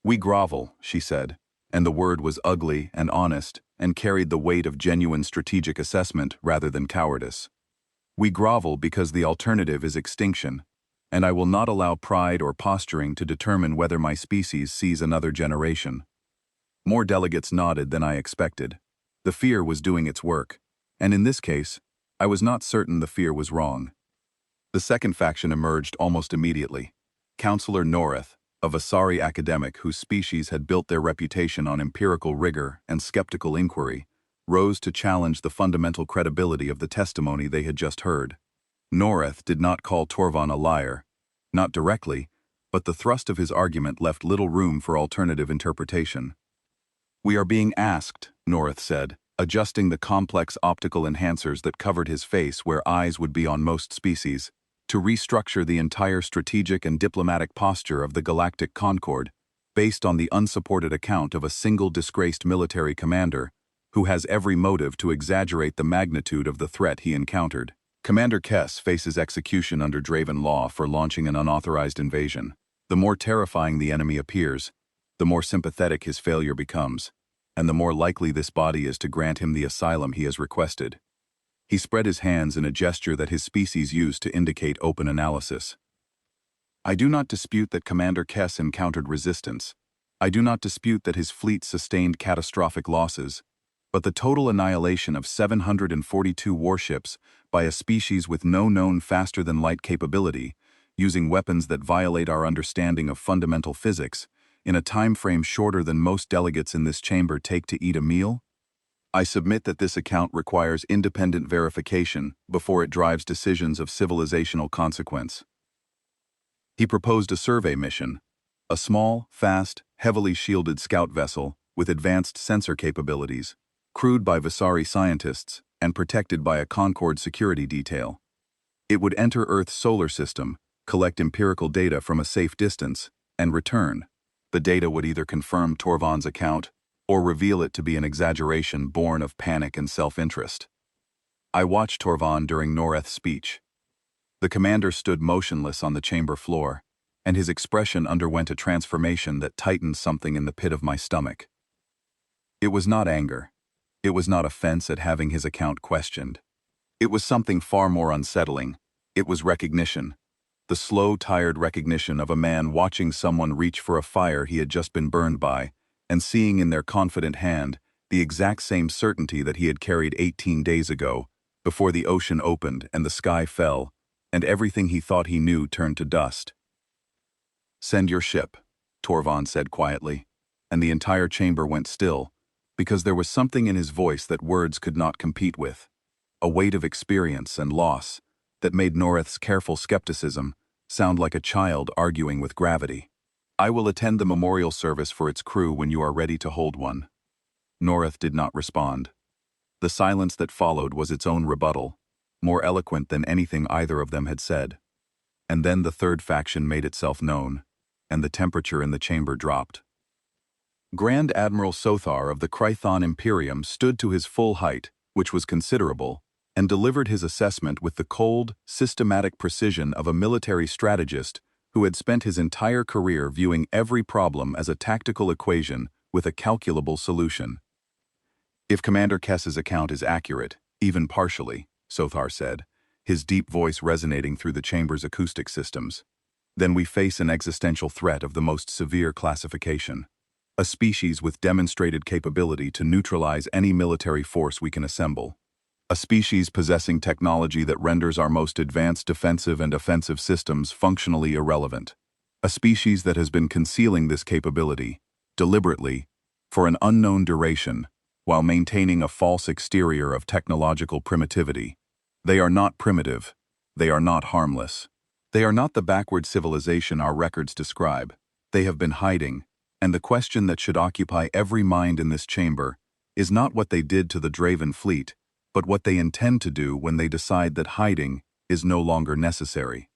We grovel, she said, and the word was ugly and honest and carried the weight of genuine strategic assessment rather than cowardice. We grovel because the alternative is extinction, and I will not allow pride or posturing to determine whether my species sees another generation. More delegates nodded than I expected. The fear was doing its work, and in this case, I was not certain the fear was wrong. The second faction emerged almost immediately. Counselor Noreth, a Vasari academic whose species had built their reputation on empirical rigor and skeptical inquiry, rose to challenge the fundamental credibility of the testimony they had just heard. Noreth did not call Torvon a liar, not directly, but the thrust of his argument left little room for alternative interpretation. We are being asked, Noreth said, adjusting the complex optical enhancers that covered his face where eyes would be on most species, to restructure the entire strategic and diplomatic posture of the Galactic Concord, based on the unsupported account of a single disgraced military commander who has every motive to exaggerate the magnitude of the threat he encountered. Commander Kess faces execution under Draven law for launching an unauthorized invasion. The more terrifying the enemy appears, the more sympathetic his failure becomes, and the more likely this body is to grant him the asylum he has requested. He spread his hands in a gesture that his species used to indicate open analysis. I do not dispute that Commander Kess encountered resistance. I do not dispute that his fleet sustained catastrophic losses, but the total annihilation of 742 warships by a species with no known faster-than-light capability, using weapons that violate our understanding of fundamental physics, in a time frame shorter than most delegates in this chamber take to eat a meal? I submit that this account requires independent verification before it drives decisions of civilizational consequence. He proposed a survey mission, a small, fast, heavily shielded scout vessel with advanced sensor capabilities, crewed by Visari scientists and protected by a Concord security detail. It would enter Earth's solar system, collect empirical data from a safe distance, and return. The data would either confirm Torvald's account or reveal it to be an exaggeration born of panic and self-interest. I watched Torvald during Noreth's speech. The commander stood motionless on the chamber floor, and his expression underwent a transformation that tightened something in the pit of my stomach. It was not anger. It was not offense at having his account questioned. It was something far more unsettling. It was recognition. The slow, tired recognition of a man watching someone reach for a fire he had just been burned by, and seeing in their confident hand the exact same certainty that he had carried 18 days ago, before the ocean opened and the sky fell, and everything he thought he knew turned to dust. "Send your ship," Torvald said quietly, and the entire chamber went still, because there was something in his voice that words could not compete with, a weight of experience and loss that made Noreth's careful skepticism sound like a child arguing with gravity. "I will attend the memorial service for its crew when you are ready to hold one." Noreth did not respond. The silence that followed was its own rebuttal, more eloquent than anything either of them had said. And then the third faction made itself known, and the temperature in the chamber dropped. Grand Admiral Sothar of the Krython Imperium stood to his full height, which was considerable, and delivered his assessment with the cold, systematic precision of a military strategist who had spent his entire career viewing every problem as a tactical equation with a calculable solution. "If Commander Kess's account is accurate, even partially," Sothar said, his deep voice resonating through the chamber's acoustic systems, "then we face an existential threat of the most severe classification. A species with demonstrated capability to neutralize any military force we can assemble. A species possessing technology that renders our most advanced defensive and offensive systems functionally irrelevant. A species that has been concealing this capability, deliberately, for an unknown duration, while maintaining a false exterior of technological primitivity. They are not primitive. They are not harmless. They are not the backward civilization our records describe. They have been hiding, and the question that should occupy every mind in this chamber is not what they did to the Draven fleet, but what they intend to do when they decide that hiding is no longer necessary."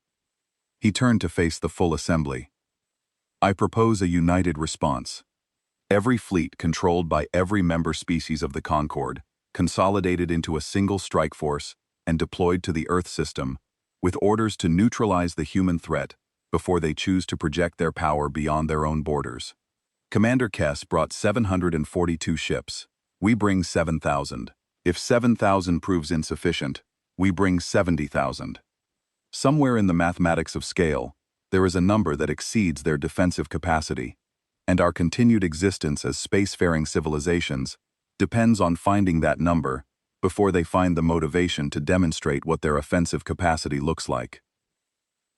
He turned to face the full assembly. "I propose a united response. Every fleet controlled by every member species of the Concord, consolidated into a single strike force and deployed to the Earth system, with orders to neutralize the human threat before they choose to project their power beyond their own borders. Commander Kess brought 742 ships. We bring 7,000. If 7,000 proves insufficient, we bring 70,000. Somewhere in the mathematics of scale, there is a number that exceeds their defensive capacity, and our continued existence as spacefaring civilizations depends on finding that number before they find the motivation to demonstrate what their offensive capacity looks like."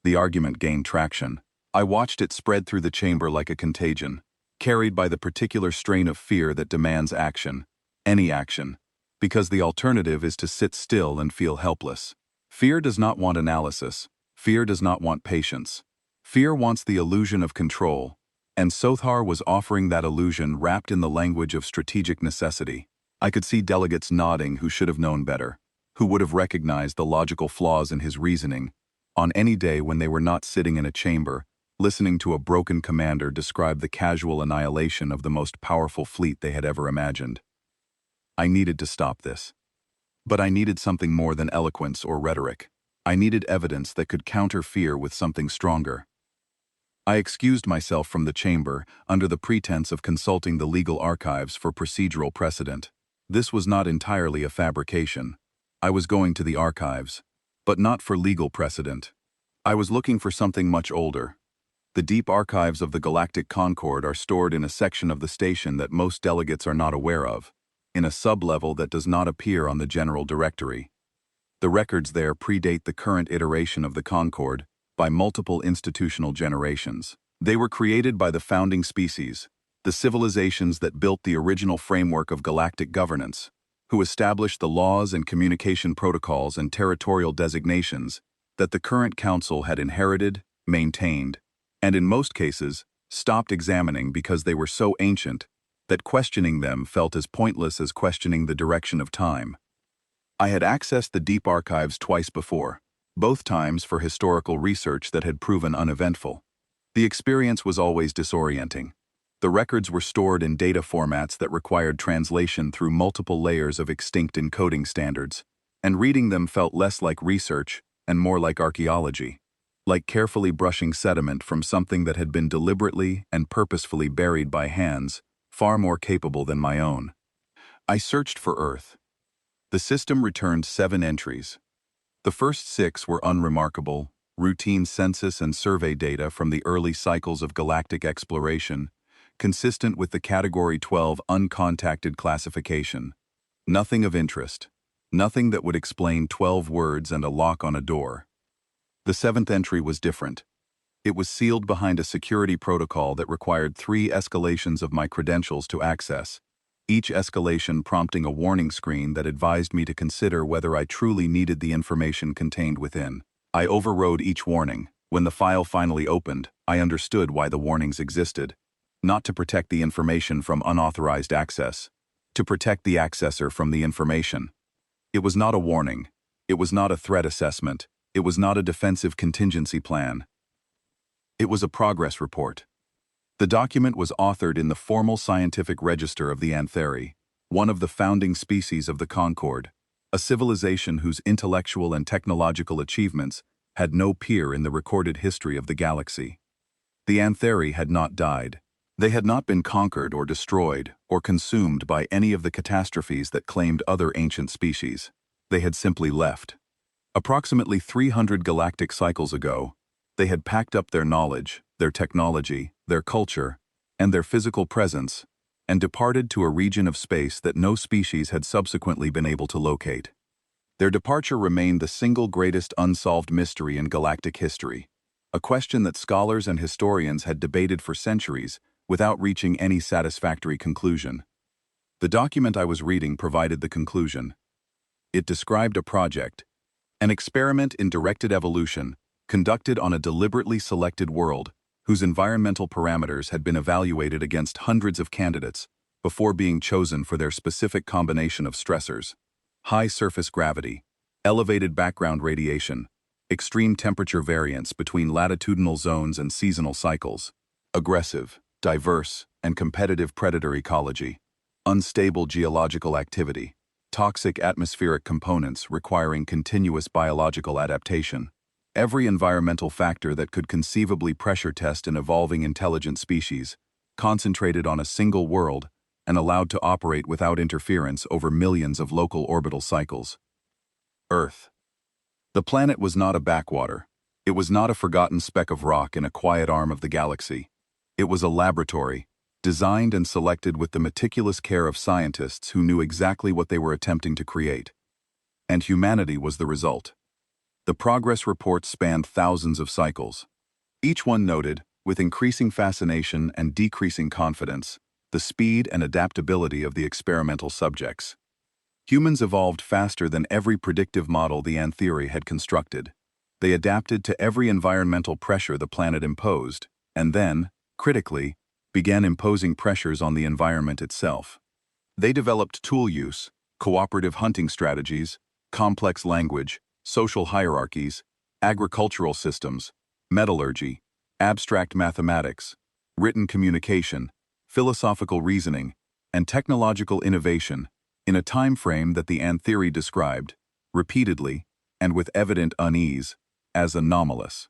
The argument gained traction. I watched it spread through the chamber like a contagion, carried by the particular strain of fear that demands action, any action, because the alternative is to sit still and feel helpless. Fear does not want analysis. Fear does not want patience. Fear wants the illusion of control, and Sothar was offering that illusion wrapped in the language of strategic necessity. I could see delegates nodding who should have known better, who would have recognized the logical flaws in his reasoning, on any day when they were not sitting in a chamber, listening to a broken commander describe the casual annihilation of the most powerful fleet they had ever imagined. I needed to stop this. But I needed something more than eloquence or rhetoric. I needed evidence that could counter fear with something stronger. I excused myself from the chamber under the pretense of consulting the legal archives for procedural precedent. This was not entirely a fabrication. I was going to the archives, but not for legal precedent. I was looking for something much older. The deep archives of the Galactic Concord are stored in a section of the station that most delegates are not aware of, in a sub-level that does not appear on the general directory. The records there predate the current iteration of the Concord by multiple institutional generations. They were created by the founding species, the civilizations that built the original framework of galactic governance, who established the laws and communication protocols and territorial designations that the current council had inherited, maintained, and in most cases, stopped examining because they were so ancient that questioning them felt as pointless as questioning the direction of time. I had accessed the deep archives twice before, both times for historical research that had proven uneventful. The experience was always disorienting. The records were stored in data formats that required translation through multiple layers of extinct encoding standards, and reading them felt less like research and more like archaeology, like carefully brushing sediment from something that had been deliberately and purposefully buried by hands far more capable than my own. I searched for Earth. The system returned 7 entries. The first 6 were unremarkable, routine census and survey data from the early cycles of galactic exploration, consistent with the Category 12 uncontacted classification. Nothing of interest. Nothing that would explain 12 words and a lock on a door. The 7th entry was different. It was sealed behind a security protocol that required 3 escalations of my credentials to access, each escalation prompting a warning screen that advised me to consider whether I truly needed the information contained within. I overrode each warning. When the file finally opened, I understood why the warnings existed. Not to protect the information from unauthorized access, to protect the accessor from the information. It was not a warning. It was not a threat assessment. It was not a defensive contingency plan. It was a progress report. The document was authored in the formal scientific register of the Antheri, one of the founding species of the Concord, a civilization whose intellectual and technological achievements had no peer in the recorded history of the galaxy. The Antheri had not died. They had not been conquered or destroyed or consumed by any of the catastrophes that claimed other ancient species. They had simply left. Approximately 300 galactic cycles ago, they had packed up their knowledge, their technology, their culture, and their physical presence, and departed to a region of space that no species had subsequently been able to locate. Their departure remained the single greatest unsolved mystery in galactic history, a question that scholars and historians had debated for centuries without reaching any satisfactory conclusion. The document I was reading provided the conclusion. It described a project, an experiment in directed evolution, conducted on a deliberately selected world whose environmental parameters had been evaluated against hundreds of candidates before being chosen for their specific combination of stressors: high surface gravity, elevated background radiation, extreme temperature variance between latitudinal zones and seasonal cycles, aggressive, diverse, and competitive predator ecology, unstable geological activity, toxic atmospheric components requiring continuous biological adaptation. Every environmental factor that could conceivably pressure test an evolving intelligent species, concentrated on a single world and allowed to operate without interference over millions of local orbital cycles. Earth. The planet was not a backwater. It was not a forgotten speck of rock in a quiet arm of the galaxy. It was a laboratory, designed and selected with the meticulous care of scientists who knew exactly what they were attempting to create. And humanity was the result. The progress report spanned thousands of cycles. Each one noted, with increasing fascination and decreasing confidence, the speed and adaptability of the experimental subjects. Humans evolved faster than every predictive model the Antheri had constructed. They adapted to every environmental pressure the planet imposed, and then, critically, began imposing pressures on the environment itself. They developed tool use, cooperative hunting strategies, complex language, social hierarchies, agricultural systems, metallurgy, abstract mathematics, written communication, philosophical reasoning, and technological innovation, in a time frame that the theory described, repeatedly, and with evident unease, as anomalous.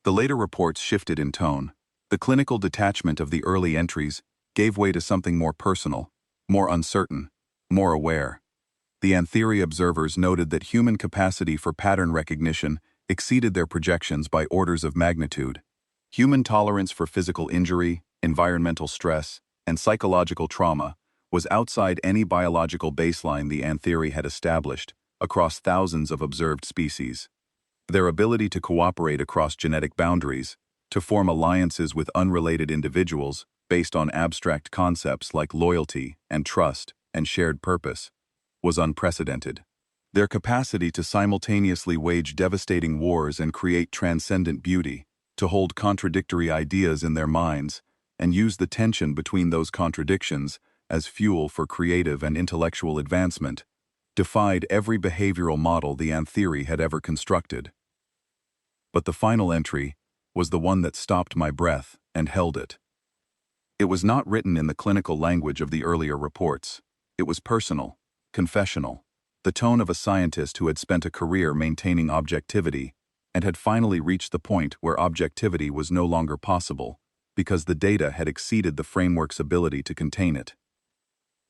The later reports shifted in tone. The clinical detachment of the early entries gave way to something more personal, more uncertain, more aware. The theory observers noted that human capacity for pattern recognition exceeded their projections by orders of magnitude. Human tolerance for physical injury, environmental stress, and psychological trauma was outside any biological baseline the theory had established across thousands of observed species. Their ability to cooperate across genetic boundaries, to form alliances with unrelated individuals based on abstract concepts like loyalty and trust and shared purpose, was unprecedented. Their capacity to simultaneously wage devastating wars and create transcendent beauty, to hold contradictory ideas in their minds, and use the tension between those contradictions as fuel for creative and intellectual advancement, defied every behavioral model the theory had ever constructed. But the final entry was the one that stopped my breath and held it. It was not written in the clinical language of the earlier reports. It was personal, confessional, the tone of a scientist who had spent a career maintaining objectivity and had finally reached the point where objectivity was no longer possible because the data had exceeded the framework's ability to contain it.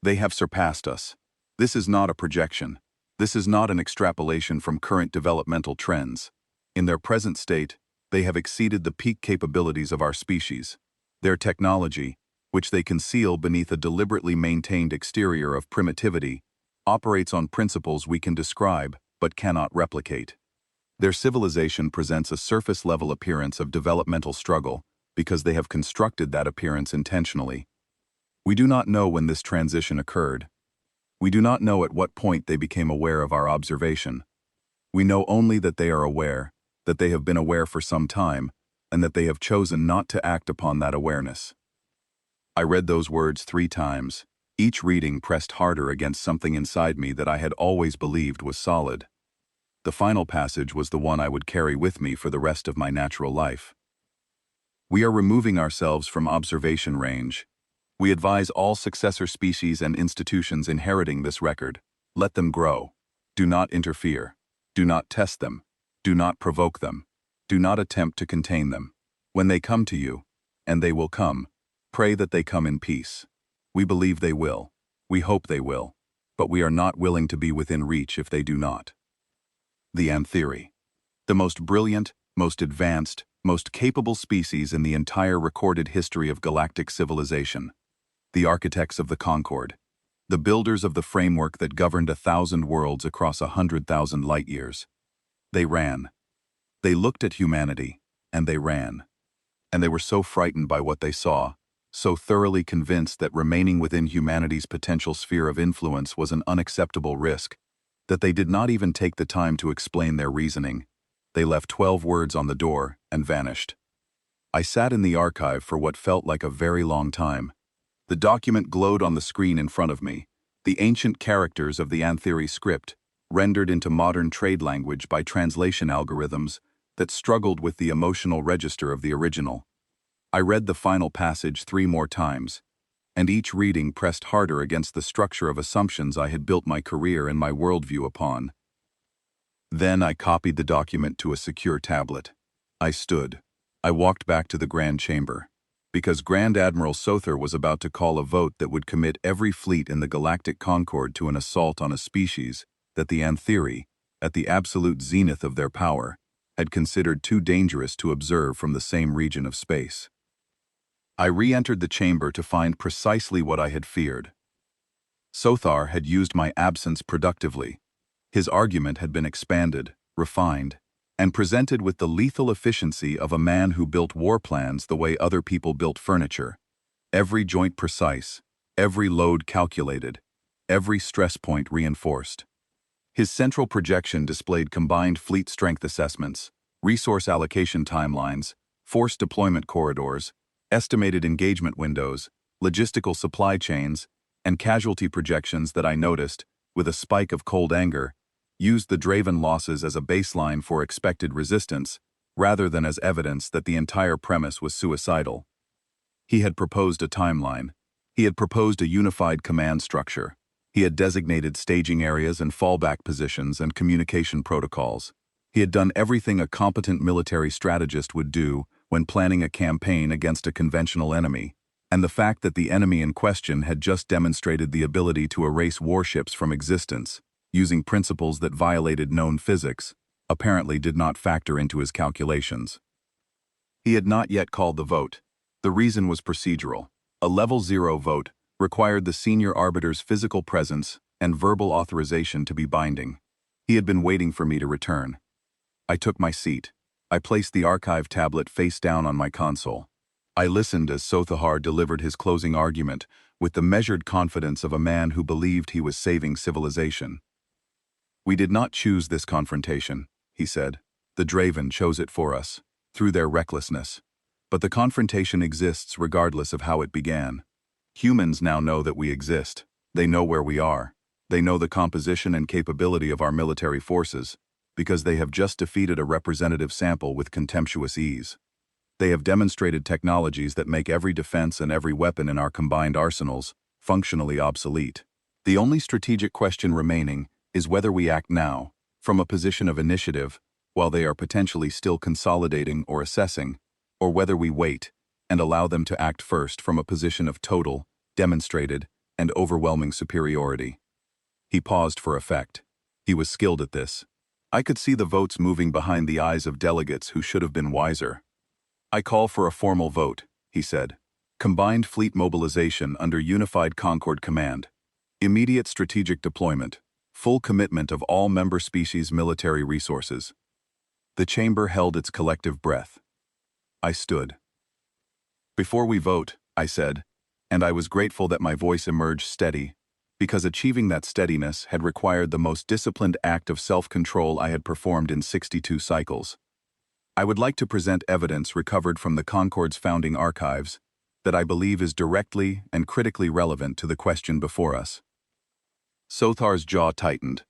They have surpassed us. This is not a projection. This is not an extrapolation from current developmental trends. In their present state, they have exceeded the peak capabilities of our species. Their technology, which they conceal beneath a deliberately maintained exterior of primitivity, operates on principles we can describe but cannot replicate. Their civilization presents a surface-level appearance of developmental struggle because they have constructed that appearance intentionally. We do not know when this transition occurred. We do not know at what point they became aware of our observation. We know only that they are aware, that they have been aware for some time, and that they have chosen not to act upon that awareness. I read those words 3 times. Each reading pressed harder against something inside me that I had always believed was solid. The final passage was the one I would carry with me for the rest of my natural life. We are removing ourselves from observation range. We advise all successor species and institutions inheriting this record. Let them grow. Do not interfere. Do not test them. Do not provoke them. Do not attempt to contain them. When they come to you, and they will come, pray that they come in peace. We believe they will. We hope they will. But we are not willing to be within reach if they do not. The theory. The most brilliant, most advanced, most capable species in the entire recorded history of galactic civilization. The architects of the Concord. The builders of the framework that governed 1,000 worlds across 100,000 light years. They ran. They looked at humanity, and they ran. And they were so frightened by what they saw, so thoroughly convinced that remaining within humanity's potential sphere of influence was an unacceptable risk, that they did not even take the time to explain their reasoning. They left 12 words on the door and vanished. I sat in the archive for what felt like a very long time. The document glowed on the screen in front of me, the ancient characters of the theory script, rendered into modern trade language by translation algorithms that struggled with the emotional register of the original. I read the final passage 3 more times, and each reading pressed harder against the structure of assumptions I had built my career and my worldview upon. Then I copied the document to a secure tablet. I stood. I walked back to the Grand Chamber, because Grand Admiral Sother was about to call a vote that would commit every fleet in the Galactic Concord to an assault on a species that the theory, at the absolute zenith of their power, had considered too dangerous to observe from the same region of space. I re-entered the chamber to find precisely what I had feared. Sother had used my absence productively. His argument had been expanded, refined, and presented with the lethal efficiency of a man who built war plans the way other people built furniture. Every joint precise, every load calculated, every stress point reinforced. His central projection displayed combined fleet strength assessments, resource allocation timelines, force deployment corridors, estimated engagement windows, logistical supply chains, and casualty projections that I noticed, with a spike of cold anger, used the Draven losses as a baseline for expected resistance, rather than as evidence that the entire premise was suicidal. He had proposed a timeline. He had proposed a unified command structure. He had designated staging areas and fallback positions and communication protocols. He had done everything a competent military strategist would do when planning a campaign against a conventional enemy, and the fact that the enemy in question had just demonstrated the ability to erase warships from existence, using principles that violated known physics, apparently did not factor into his calculations. He had not yet called the vote. The reason was procedural. A level 0 vote required the senior arbiter's physical presence and verbal authorization to be binding. He had been waiting for me to return. I took my seat. I placed the archive tablet face down on my console. I listened as Sothahar delivered his closing argument with the measured confidence of a man who believed he was saving civilization. "We did not choose this confrontation," he said. "The Draven chose it for us, through their recklessness. But the confrontation exists regardless of how it began. Humans now know that we exist. They know where we are. They know the composition and capability of our military forces, because they have just defeated a representative sample with contemptuous ease. They have demonstrated technologies that make every defense and every weapon in our combined arsenals functionally obsolete. The only strategic question remaining is whether we act now, from a position of initiative, while they are potentially still consolidating or assessing, or whether we wait and allow them to act first from a position of total, demonstrated, and overwhelming superiority." He paused for effect. He was skilled at this. I could see the votes moving behind the eyes of delegates who should have been wiser. "I call for a formal vote," he said. "Combined fleet mobilization under Unified Concord Command. Immediate strategic deployment. Full commitment of all member species' military resources." The chamber held its collective breath. I stood. "Before we vote," I said, and I was grateful that my voice emerged steady, because achieving that steadiness had required the most disciplined act of self-control I had performed in 62 cycles. "I would like to present evidence recovered from the Concord's founding archives that I believe is directly and critically relevant to the question before us." Sothar's jaw tightened.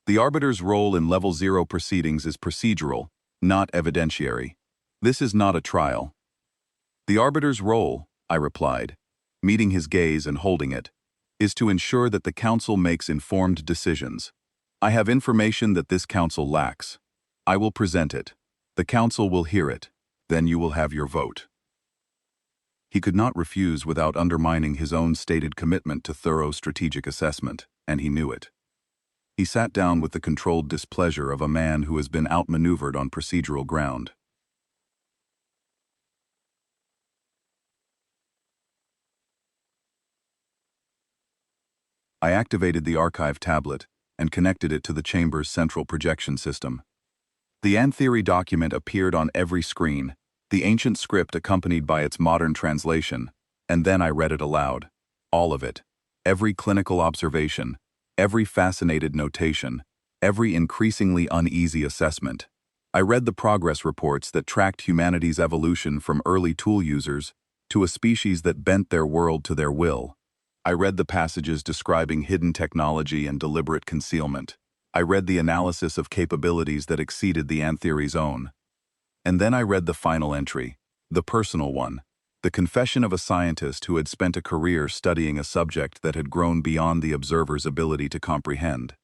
"The Arbiter's role in Level 0 proceedings is procedural, not evidentiary. This is not a trial." "The Arbiter's role," I replied, meeting his gaze and holding it, "is to ensure that the Council makes informed decisions. I have information that this Council lacks. I will present it. The Council will hear it. Then you will have your vote." He could not refuse without undermining his own stated commitment to thorough strategic assessment, and he knew it. He sat down with the controlled displeasure of a man who has been outmaneuvered on procedural ground. I activated the archive tablet and connected it to the chamber's central projection system. The Antheory document appeared on every screen, the ancient script accompanied by its modern translation, and then I read it aloud. All of it. Every clinical observation, every fascinated notation, every increasingly uneasy assessment. I read the progress reports that tracked humanity's evolution from early tool users to a species that bent their world to their will. I read the passages describing hidden technology and deliberate concealment. I read the analysis of capabilities that exceeded the Antheory's own. And then I read the final entry, the personal one, the confession of a scientist who had spent a career studying a subject that had grown beyond the observer's ability to comprehend.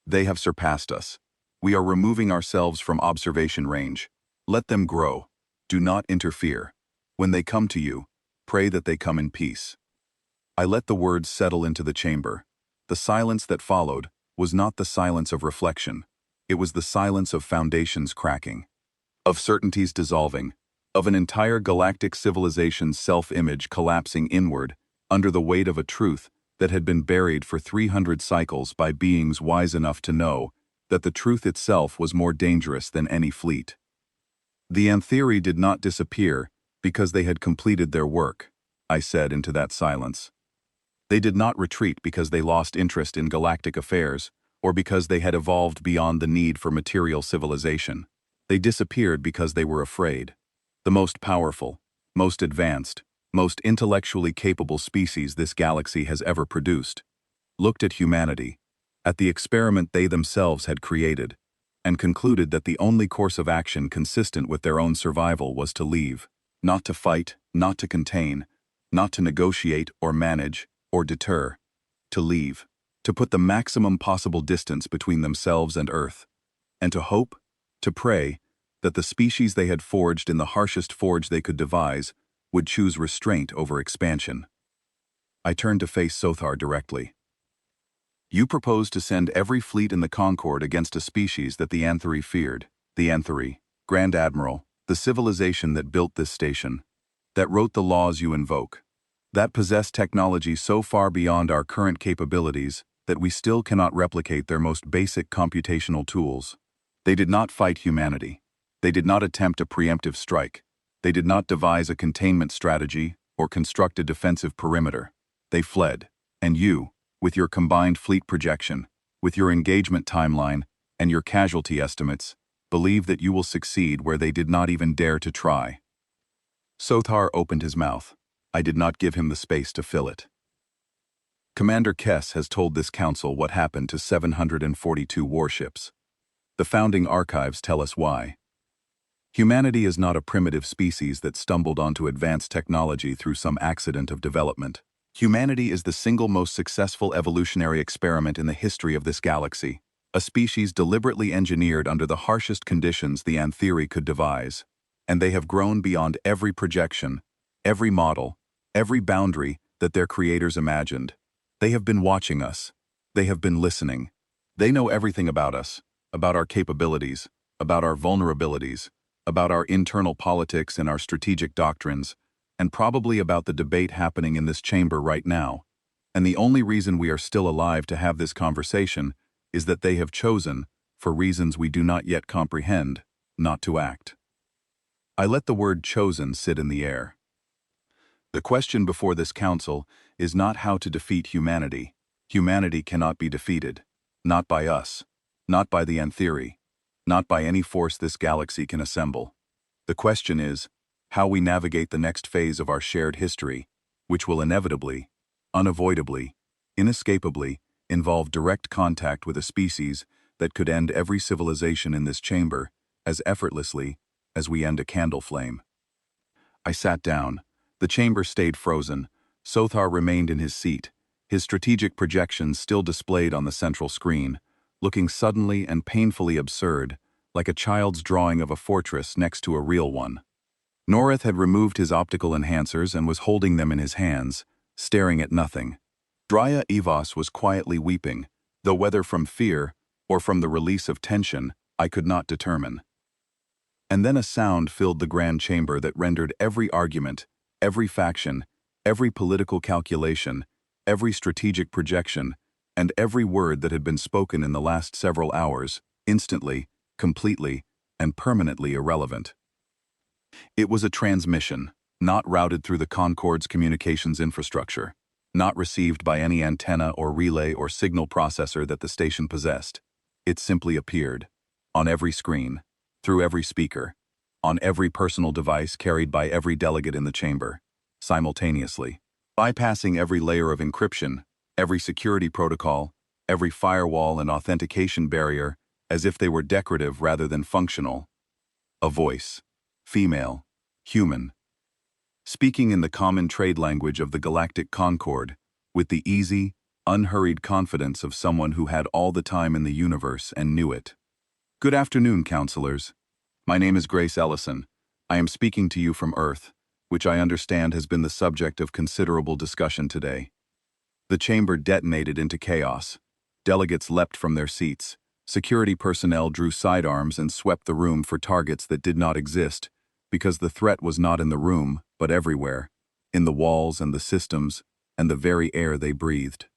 "They have surpassed us. We are removing ourselves from observation range. Let them grow. Do not interfere. When they come to you, pray that they come in peace." I let the words settle into the chamber. The silence that followed was not the silence of reflection. It was the silence of foundations cracking, of certainties dissolving, of an entire galactic civilization's self-image collapsing inward under the weight of a truth that had been buried for 300 cycles by beings wise enough to know that the truth itself was more dangerous than any fleet. The Antheory did not disappear because they had completed their work, I said into that silence. They did not retreat because they lost interest in galactic affairs or because they had evolved beyond the need for material civilization. They disappeared because they were afraid. The most powerful, most advanced, most intellectually capable species this galaxy has ever produced looked at humanity, at the experiment they themselves had created, and concluded that the only course of action consistent with their own survival was to leave, not to fight, not to contain, not to negotiate or manage, or deter, to leave. to put the maximum possible distance between themselves and Earth, and to hope, to pray, that the species they had forged in the harshest forge they could devise would choose restraint over expansion. I turned to face Sothar directly. You propose to send every fleet in the Concord against a species that the Anthuri feared. The Anthuri, Grand Admiral, the civilization that built this station, that wrote the laws you invoke, that possessed technology so far beyond our current capabilities that we still cannot replicate their most basic computational tools. They did not fight humanity. They did not attempt a preemptive strike. They did not devise a containment strategy or construct a defensive perimeter. They fled, and you, with your combined fleet projection, with your engagement timeline, and your casualty estimates, believe that you will succeed where they did not even dare to try. Sothar opened his mouth. I did not give him the space to fill it. Commander Kess has told this council what happened to 742 warships. The founding archives tell us why. Humanity is not a primitive species that stumbled onto advanced technology through some accident of development. Humanity is the single most successful evolutionary experiment in the history of this galaxy, a species deliberately engineered under the harshest conditions the Anthuri could devise, and they have grown beyond every projection, every model, every boundary that their creators imagined. They have been watching us. They have been listening. They know everything about us, about our capabilities, about our vulnerabilities, about our internal politics and our strategic doctrines, and probably about the debate happening in this chamber right now. And the only reason we are still alive to have this conversation is that they have chosen, for reasons we do not yet comprehend, not to act. I let the word chosen sit in the air. The question before this council is not how to defeat humanity. Humanity cannot be defeated. Not by us. Not by the Anthuri. Not by any force this galaxy can assemble. The question is, how we navigate the next phase of our shared history, which will inevitably, unavoidably, inescapably involve direct contact with a species that could end every civilization in this chamber as effortlessly as we end a candle flame. I sat down. The chamber stayed frozen. Sothar remained in his seat, his strategic projections still displayed on the central screen, looking suddenly and painfully absurd, like a child's drawing of a fortress next to a real one. Norith had removed his optical enhancers and was holding them in his hands, staring at nothing. Drya Evos was quietly weeping, though whether from fear or from the release of tension, I could not determine. And then a sound filled the grand chamber that rendered every argument, every faction, every political calculation, every strategic projection, and every word that had been spoken in the last several hours, instantly, completely, and permanently irrelevant. It was a transmission, not routed through the Concord's communications infrastructure, not received by any antenna or relay or signal processor that the station possessed. It simply appeared, on every screen, through every speaker, on every personal device carried by every delegate in the chamber, simultaneously, bypassing every layer of encryption, every security protocol, every firewall and authentication barrier, as if they were decorative rather than functional. A voice. Female, human, speaking in the common trade language of the Galactic Concord, with the easy, unhurried confidence of someone who had all the time in the universe and knew it. Good afternoon, counselors. My name is Grace Ellison. I am speaking to you from Earth, which I understand has been the subject of considerable discussion today. The chamber detonated into chaos. Delegates leapt from their seats. Security personnel drew sidearms and swept the room for targets that did not exist, because the threat was not in the room, but everywhere, in the walls and the systems, and the very air they breathed.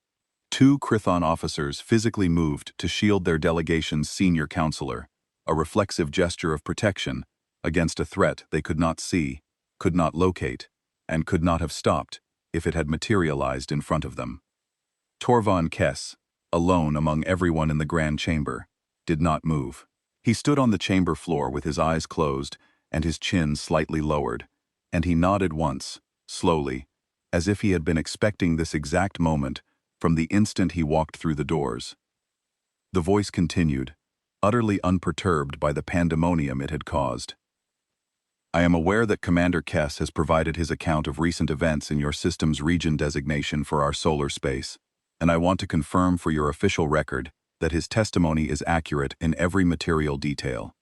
2 Krython officers physically moved to shield their delegation's senior counselor, a reflexive gesture of protection against a threat they could not see, could not locate, and could not have stopped if it had materialized in front of them. Torvon Kess, alone among everyone in the grand chamber, did not move. He stood on the chamber floor with his eyes closed and his chin slightly lowered, and he nodded once, slowly, as if he had been expecting this exact moment from the instant he walked through the doors. The voice continued, utterly unperturbed by the pandemonium it had caused. I am aware that Commander Kess has provided his account of recent events in your system's region designation for our solar space, and I want to confirm for your official record that his testimony is accurate in every material detail.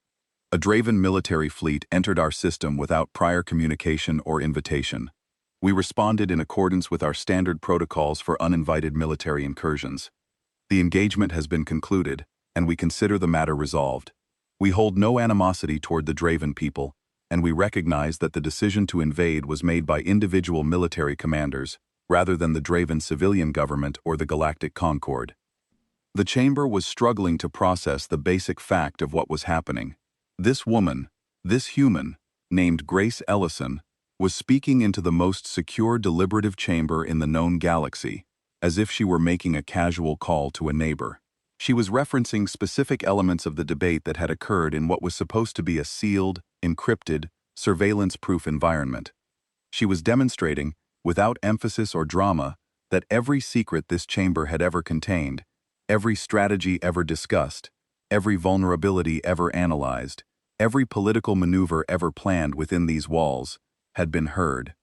A Draven military fleet entered our system without prior communication or invitation. We responded in accordance with our standard protocols for uninvited military incursions. The engagement has been concluded, and we consider the matter resolved. We hold no animosity toward the Draven people, and we recognize that the decision to invade was made by individual military commanders, rather than the Draven civilian government or the Galactic Concord. The chamber was struggling to process the basic fact of what was happening. This woman, this human, named Grace Ellison, was speaking into the most secure deliberative chamber in the known galaxy, as if she were making a casual call to a neighbor. She was referencing specific elements of the debate that had occurred in what was supposed to be a sealed, encrypted, surveillance-proof environment. She was demonstrating, without emphasis or drama, that every secret this chamber had ever contained, every strategy ever discussed, every vulnerability ever analyzed, every political maneuver ever planned within these walls, had been heard.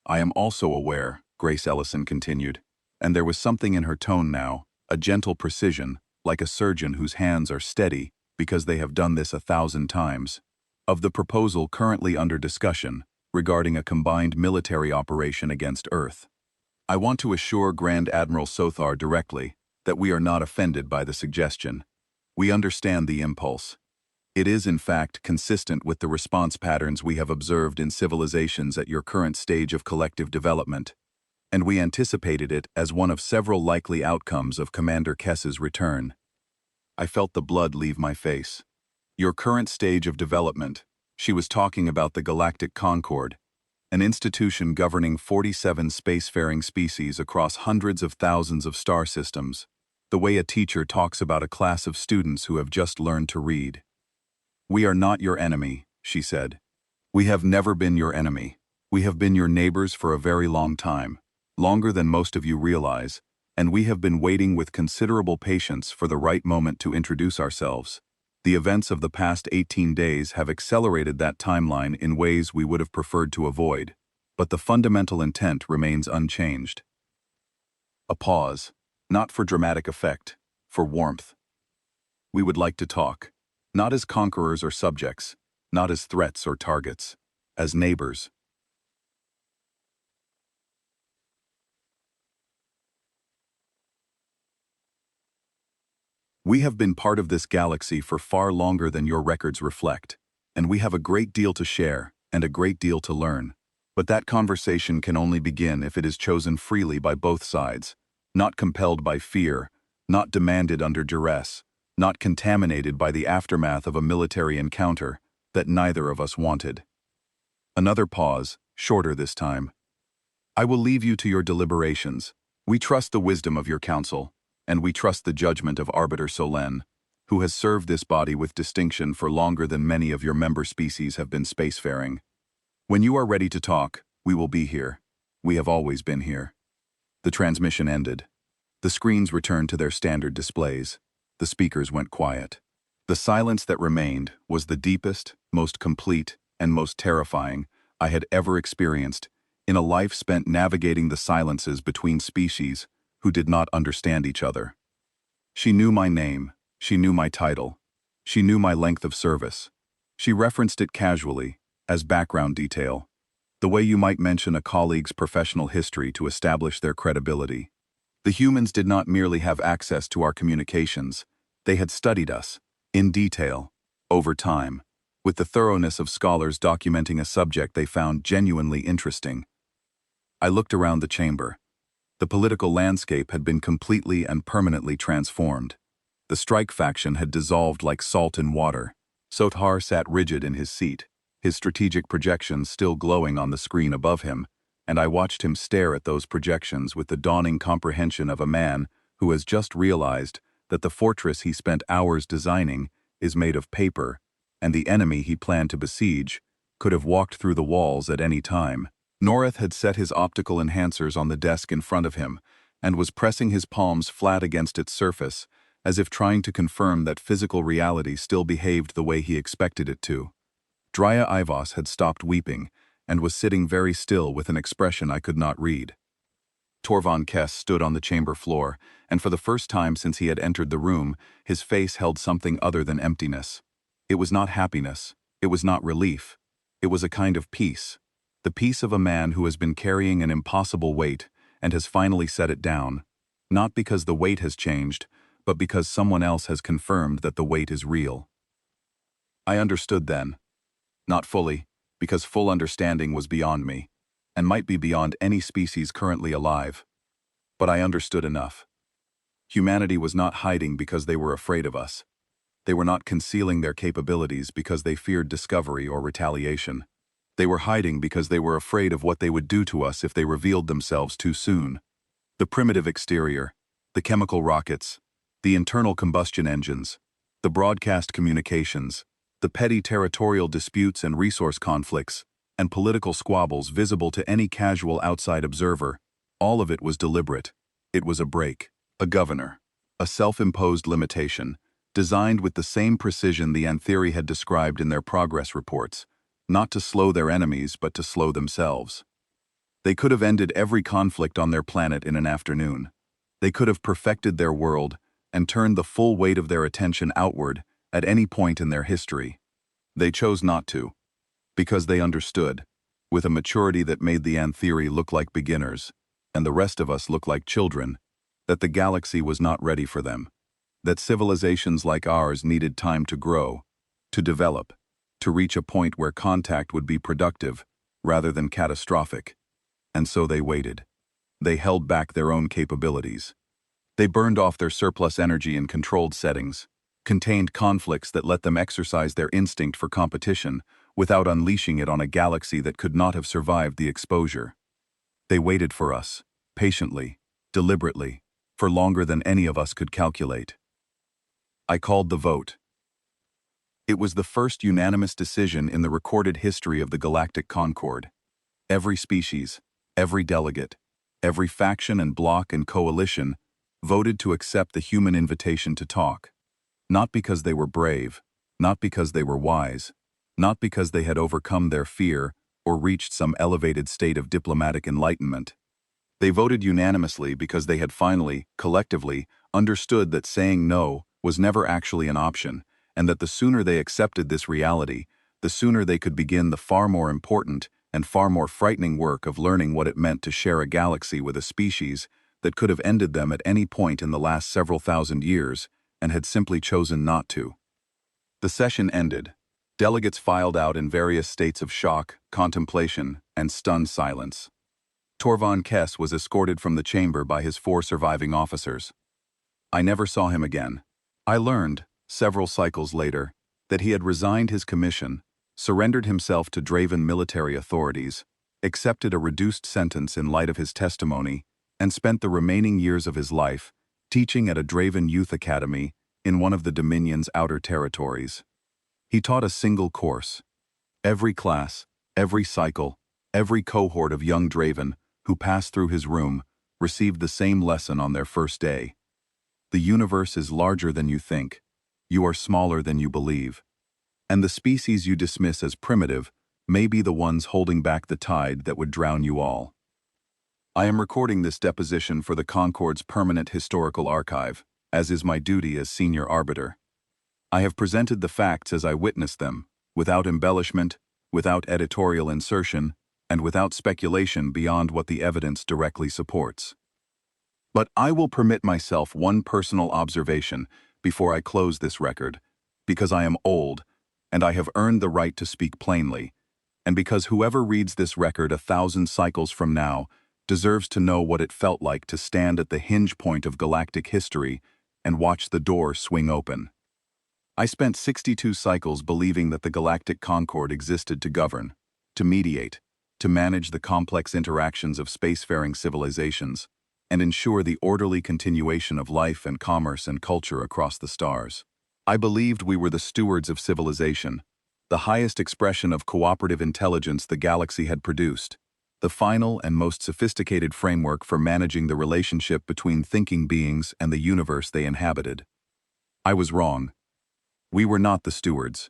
I am also aware, Grace Ellison continued, and there was something in her tone now, a gentle precision, like a surgeon whose hands are steady because they have done this 1,000 times, of the proposal currently under discussion regarding a combined military operation against Earth. I want to assure Grand Admiral Sothar directly that we are not offended by the suggestion. We understand the impulse. It is, in fact, consistent with the response patterns we have observed in civilizations at your current stage of collective development, and we anticipated it as one of several likely outcomes of Commander Kess's return. I felt the blood leave my face. Your current stage of development, she was talking about the Galactic Concord, an institution governing 47 spacefaring species across hundreds of thousands of star systems, the way a teacher talks about a class of students who have just learned to read. We are not your enemy, she said. We have never been your enemy. We have been your neighbors for a very long time, longer than most of you realize, and we have been waiting with considerable patience for the right moment to introduce ourselves. The events of the past 18 days have accelerated that timeline in ways we would have preferred to avoid, but the fundamental intent remains unchanged. A pause, not for dramatic effect, for warmth. We would like to talk, not as conquerors or subjects, not as threats or targets, as neighbors. We have been part of this galaxy for far longer than your records reflect, and we have a great deal to share and a great deal to learn. But that conversation can only begin if it is chosen freely by both sides, not compelled by fear, not demanded under duress, not contaminated by the aftermath of a military encounter that neither of us wanted. Another pause, shorter this time. I will leave you to your deliberations. We trust the wisdom of your council, and we trust the judgment of Arbiter Solen, who has served this body with distinction for longer than many of your member species have been spacefaring. When you are ready to talk, we will be here. We have always been here. The transmission ended. The screens returned to their standard displays. The speakers went quiet. The silence that remained was the deepest, most complete, and most terrifying I had ever experienced in a life spent navigating the silences between species who did not understand each other. She knew my name, she knew my title, she knew my length of service. She referenced it casually, as background detail, the way you might mention a colleague's professional history to establish their credibility. The humans did not merely have access to our communications, they had studied us, in detail, over time, with the thoroughness of scholars documenting a subject they found genuinely interesting. I looked around the chamber. The political landscape had been completely and permanently transformed. The strike faction had dissolved like salt in water. Sothar sat rigid in his seat, his strategic projections still glowing on the screen above him, and I watched him stare at those projections with the dawning comprehension of a man who has just realized that the fortress he spent hours designing is made of paper, and the enemy he planned to besiege could have walked through the walls at any time. Noreth had set his optical enhancers on the desk in front of him and was pressing his palms flat against its surface, as if trying to confirm that physical reality still behaved the way he expected it to. Drya Ivos had stopped weeping and was sitting very still with an expression I could not read. Torvald Kess stood on the chamber floor, and for the first time since he had entered the room, his face held something other than emptiness. It was not happiness. It was not relief. It was a kind of peace. The peace of a man who has been carrying an impossible weight and has finally set it down, not because the weight has changed, but because someone else has confirmed that the weight is real. I understood then. Not fully, because full understanding was beyond me, and might be beyond any species currently alive. But I understood enough. Humanity was not hiding because they were afraid of us. They were not concealing their capabilities because they feared discovery or retaliation. They were hiding because they were afraid of what they would do to us if they revealed themselves too soon. The primitive exterior, the chemical rockets, the internal combustion engines, the broadcast communications, the petty territorial disputes and resource conflicts, and political squabbles visible to any casual outside observer, all of it was deliberate. It was a break, a governor, a self-imposed limitation, designed with the same precision the Antheri had described in their progress reports, not to slow their enemies but to slow themselves. They could have ended every conflict on their planet in an afternoon. They could have perfected their world and turned the full weight of their attention outward at any point in their history. They chose not to, because they understood, with a maturity that made the Antheri look like beginners, and the rest of us look like children, that the galaxy was not ready for them, that civilizations like ours needed time to grow, to develop, to reach a point where contact would be productive rather than catastrophic. And so they waited. They held back their own capabilities. They burned off their surplus energy in controlled settings, contained conflicts that let them exercise their instinct for competition without unleashing it on a galaxy that could not have survived the exposure. They waited for us, patiently, deliberately, for longer than any of us could calculate. I called the vote. It was the first unanimous decision in the recorded history of the Galactic Concord. Every species, every delegate, every faction and bloc and coalition voted to accept the human invitation to talk. Not because they were brave, not because they were wise, not because they had overcome their fear or reached some elevated state of diplomatic enlightenment. They voted unanimously because they had finally, collectively, understood that saying no was never actually an option, and that the sooner they accepted this reality, the sooner they could begin the far more important and far more frightening work of learning what it meant to share a galaxy with a species that could have ended them at any point in the last several thousand years and had simply chosen not to. The session ended. Delegates filed out in various states of shock, contemplation, and stunned silence. Torvald Kess was escorted from the chamber by his 4 surviving officers. I never saw him again. I learned, several cycles later, that he had resigned his commission, surrendered himself to Draven military authorities, accepted a reduced sentence in light of his testimony, and spent the remaining years of his life teaching at a Draven youth academy in one of the Dominion's outer territories. He taught a single course. Every class, every cycle, every cohort of young Draven who passed through his room received the same lesson on their first day. The universe is larger than you think. You are smaller than you believe. And the species you dismiss as primitive may be the ones holding back the tide that would drown you all. I am recording this deposition for the Concord's permanent historical archive, as is my duty as senior arbiter. I have presented the facts as I witnessed them, without embellishment, without editorial insertion, and without speculation beyond what the evidence directly supports. But I will permit myself one personal observation before I close this record, because I am old, and I have earned the right to speak plainly, and because whoever reads this record 1,000 cycles from now deserves to know what it felt like to stand at the hinge point of galactic history and watch the door swing open. I spent 62 cycles believing that the Galactic Concord existed to govern, to mediate, to manage the complex interactions of spacefaring civilizations, and ensure the orderly continuation of life and commerce and culture across the stars. I believed we were the stewards of civilization, the highest expression of cooperative intelligence the galaxy had produced, the final and most sophisticated framework for managing the relationship between thinking beings and the universe they inhabited. I was wrong. We were not the stewards.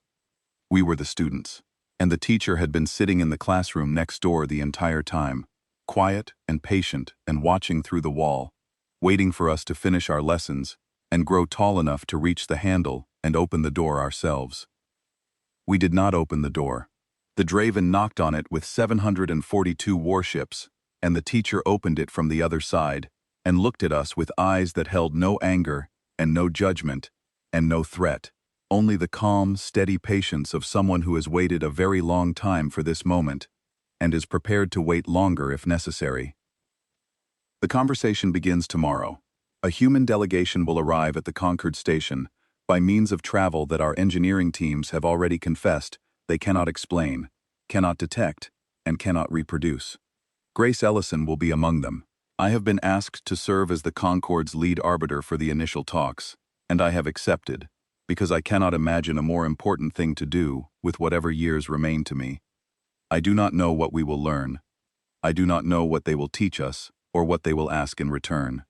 We were the students, and the teacher had been sitting in the classroom next door the entire time. quiet and patient and watching through the wall, waiting for us to finish our lessons and grow tall enough to reach the handle and open the door ourselves. We did not open the door. The Draven knocked on it with 742 warships, and the teacher opened it from the other side and looked at us with eyes that held no anger and no judgment and no threat, only the calm, steady patience of someone who has waited a very long time for this moment and is prepared to wait longer if necessary. The conversation begins tomorrow. A human delegation will arrive at the Concord station by means of travel that our engineering teams have already confessed they cannot explain, cannot detect, and cannot reproduce. Grace Ellison will be among them. I have been asked to serve as the Concord's lead arbiter for the initial talks, and I have accepted, because I cannot imagine a more important thing to do with whatever years remain to me. I do not know what we will learn. I do not know what they will teach us or what they will ask in return.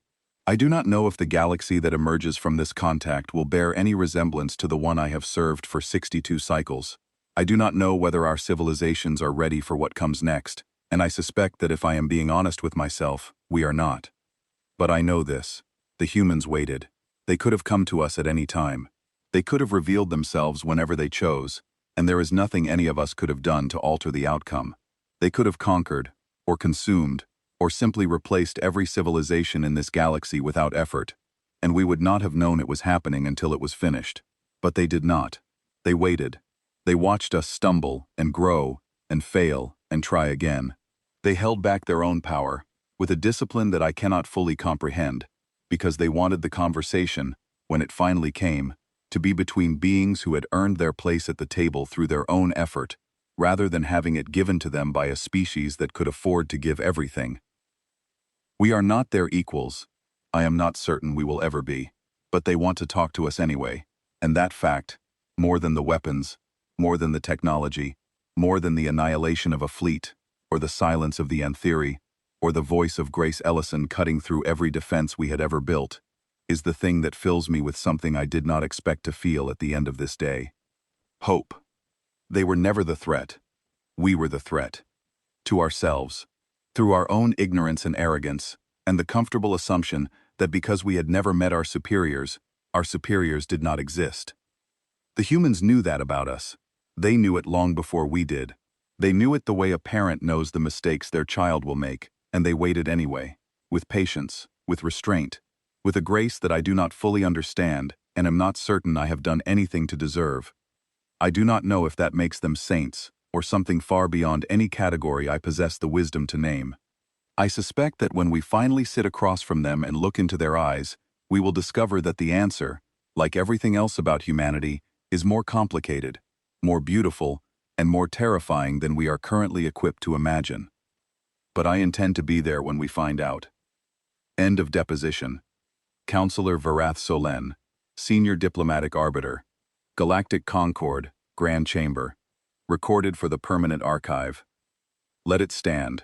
I do not know if the galaxy that emerges from this contact will bear any resemblance to the one I have served for 62 cycles. I do not know whether our civilizations are ready for what comes next, and I suspect that if I am being honest with myself, we are not. But I know this. The humans waited. They could have come to us at any time. They could have revealed themselves whenever they chose, and there is nothing any of us could have done to alter the outcome. They could have conquered, or consumed, or simply replaced every civilization in this galaxy without effort, and we would not have known it was happening until it was finished. But they did not. They waited. They watched us stumble and grow and fail and try again. They held back their own power with a discipline that I cannot fully comprehend, because they wanted the conversation, when it finally came, to be between beings who had earned their place at the table through their own effort, rather than having it given to them by a species that could afford to give everything. We are not their equals. I am not certain we will ever be, but they want to talk to us anyway, and that fact, more than the weapons, more than the technology, more than the annihilation of a fleet, or the silence of the Antheri, or the voice of Grace Ellison cutting through every defense we had ever built, is the thing that fills me with something I did not expect to feel at the end of this day. Hope. They were never the threat. We were the threat. To ourselves. Through our own ignorance and arrogance, and the comfortable assumption that because we had never met our superiors did not exist. The humans knew that about us. They knew it long before we did. They knew it the way a parent knows the mistakes their child will make, and they waited anyway, with patience, with restraint, with a grace that I do not fully understand and am not certain I have done anything to deserve. I do not know if that makes them saints, or something far beyond any category I possess the wisdom to name. I suspect that when we finally sit across from them and look into their eyes, we will discover that the answer, like everything else about humanity, is more complicated, more beautiful, and more terrifying than we are currently equipped to imagine. But I intend to be there when we find out. End of deposition. Counselor Varath Solen, Senior Diplomatic Arbiter, Galactic Concord, Grand Chamber. Recorded for the Permanent Archive. Let it stand.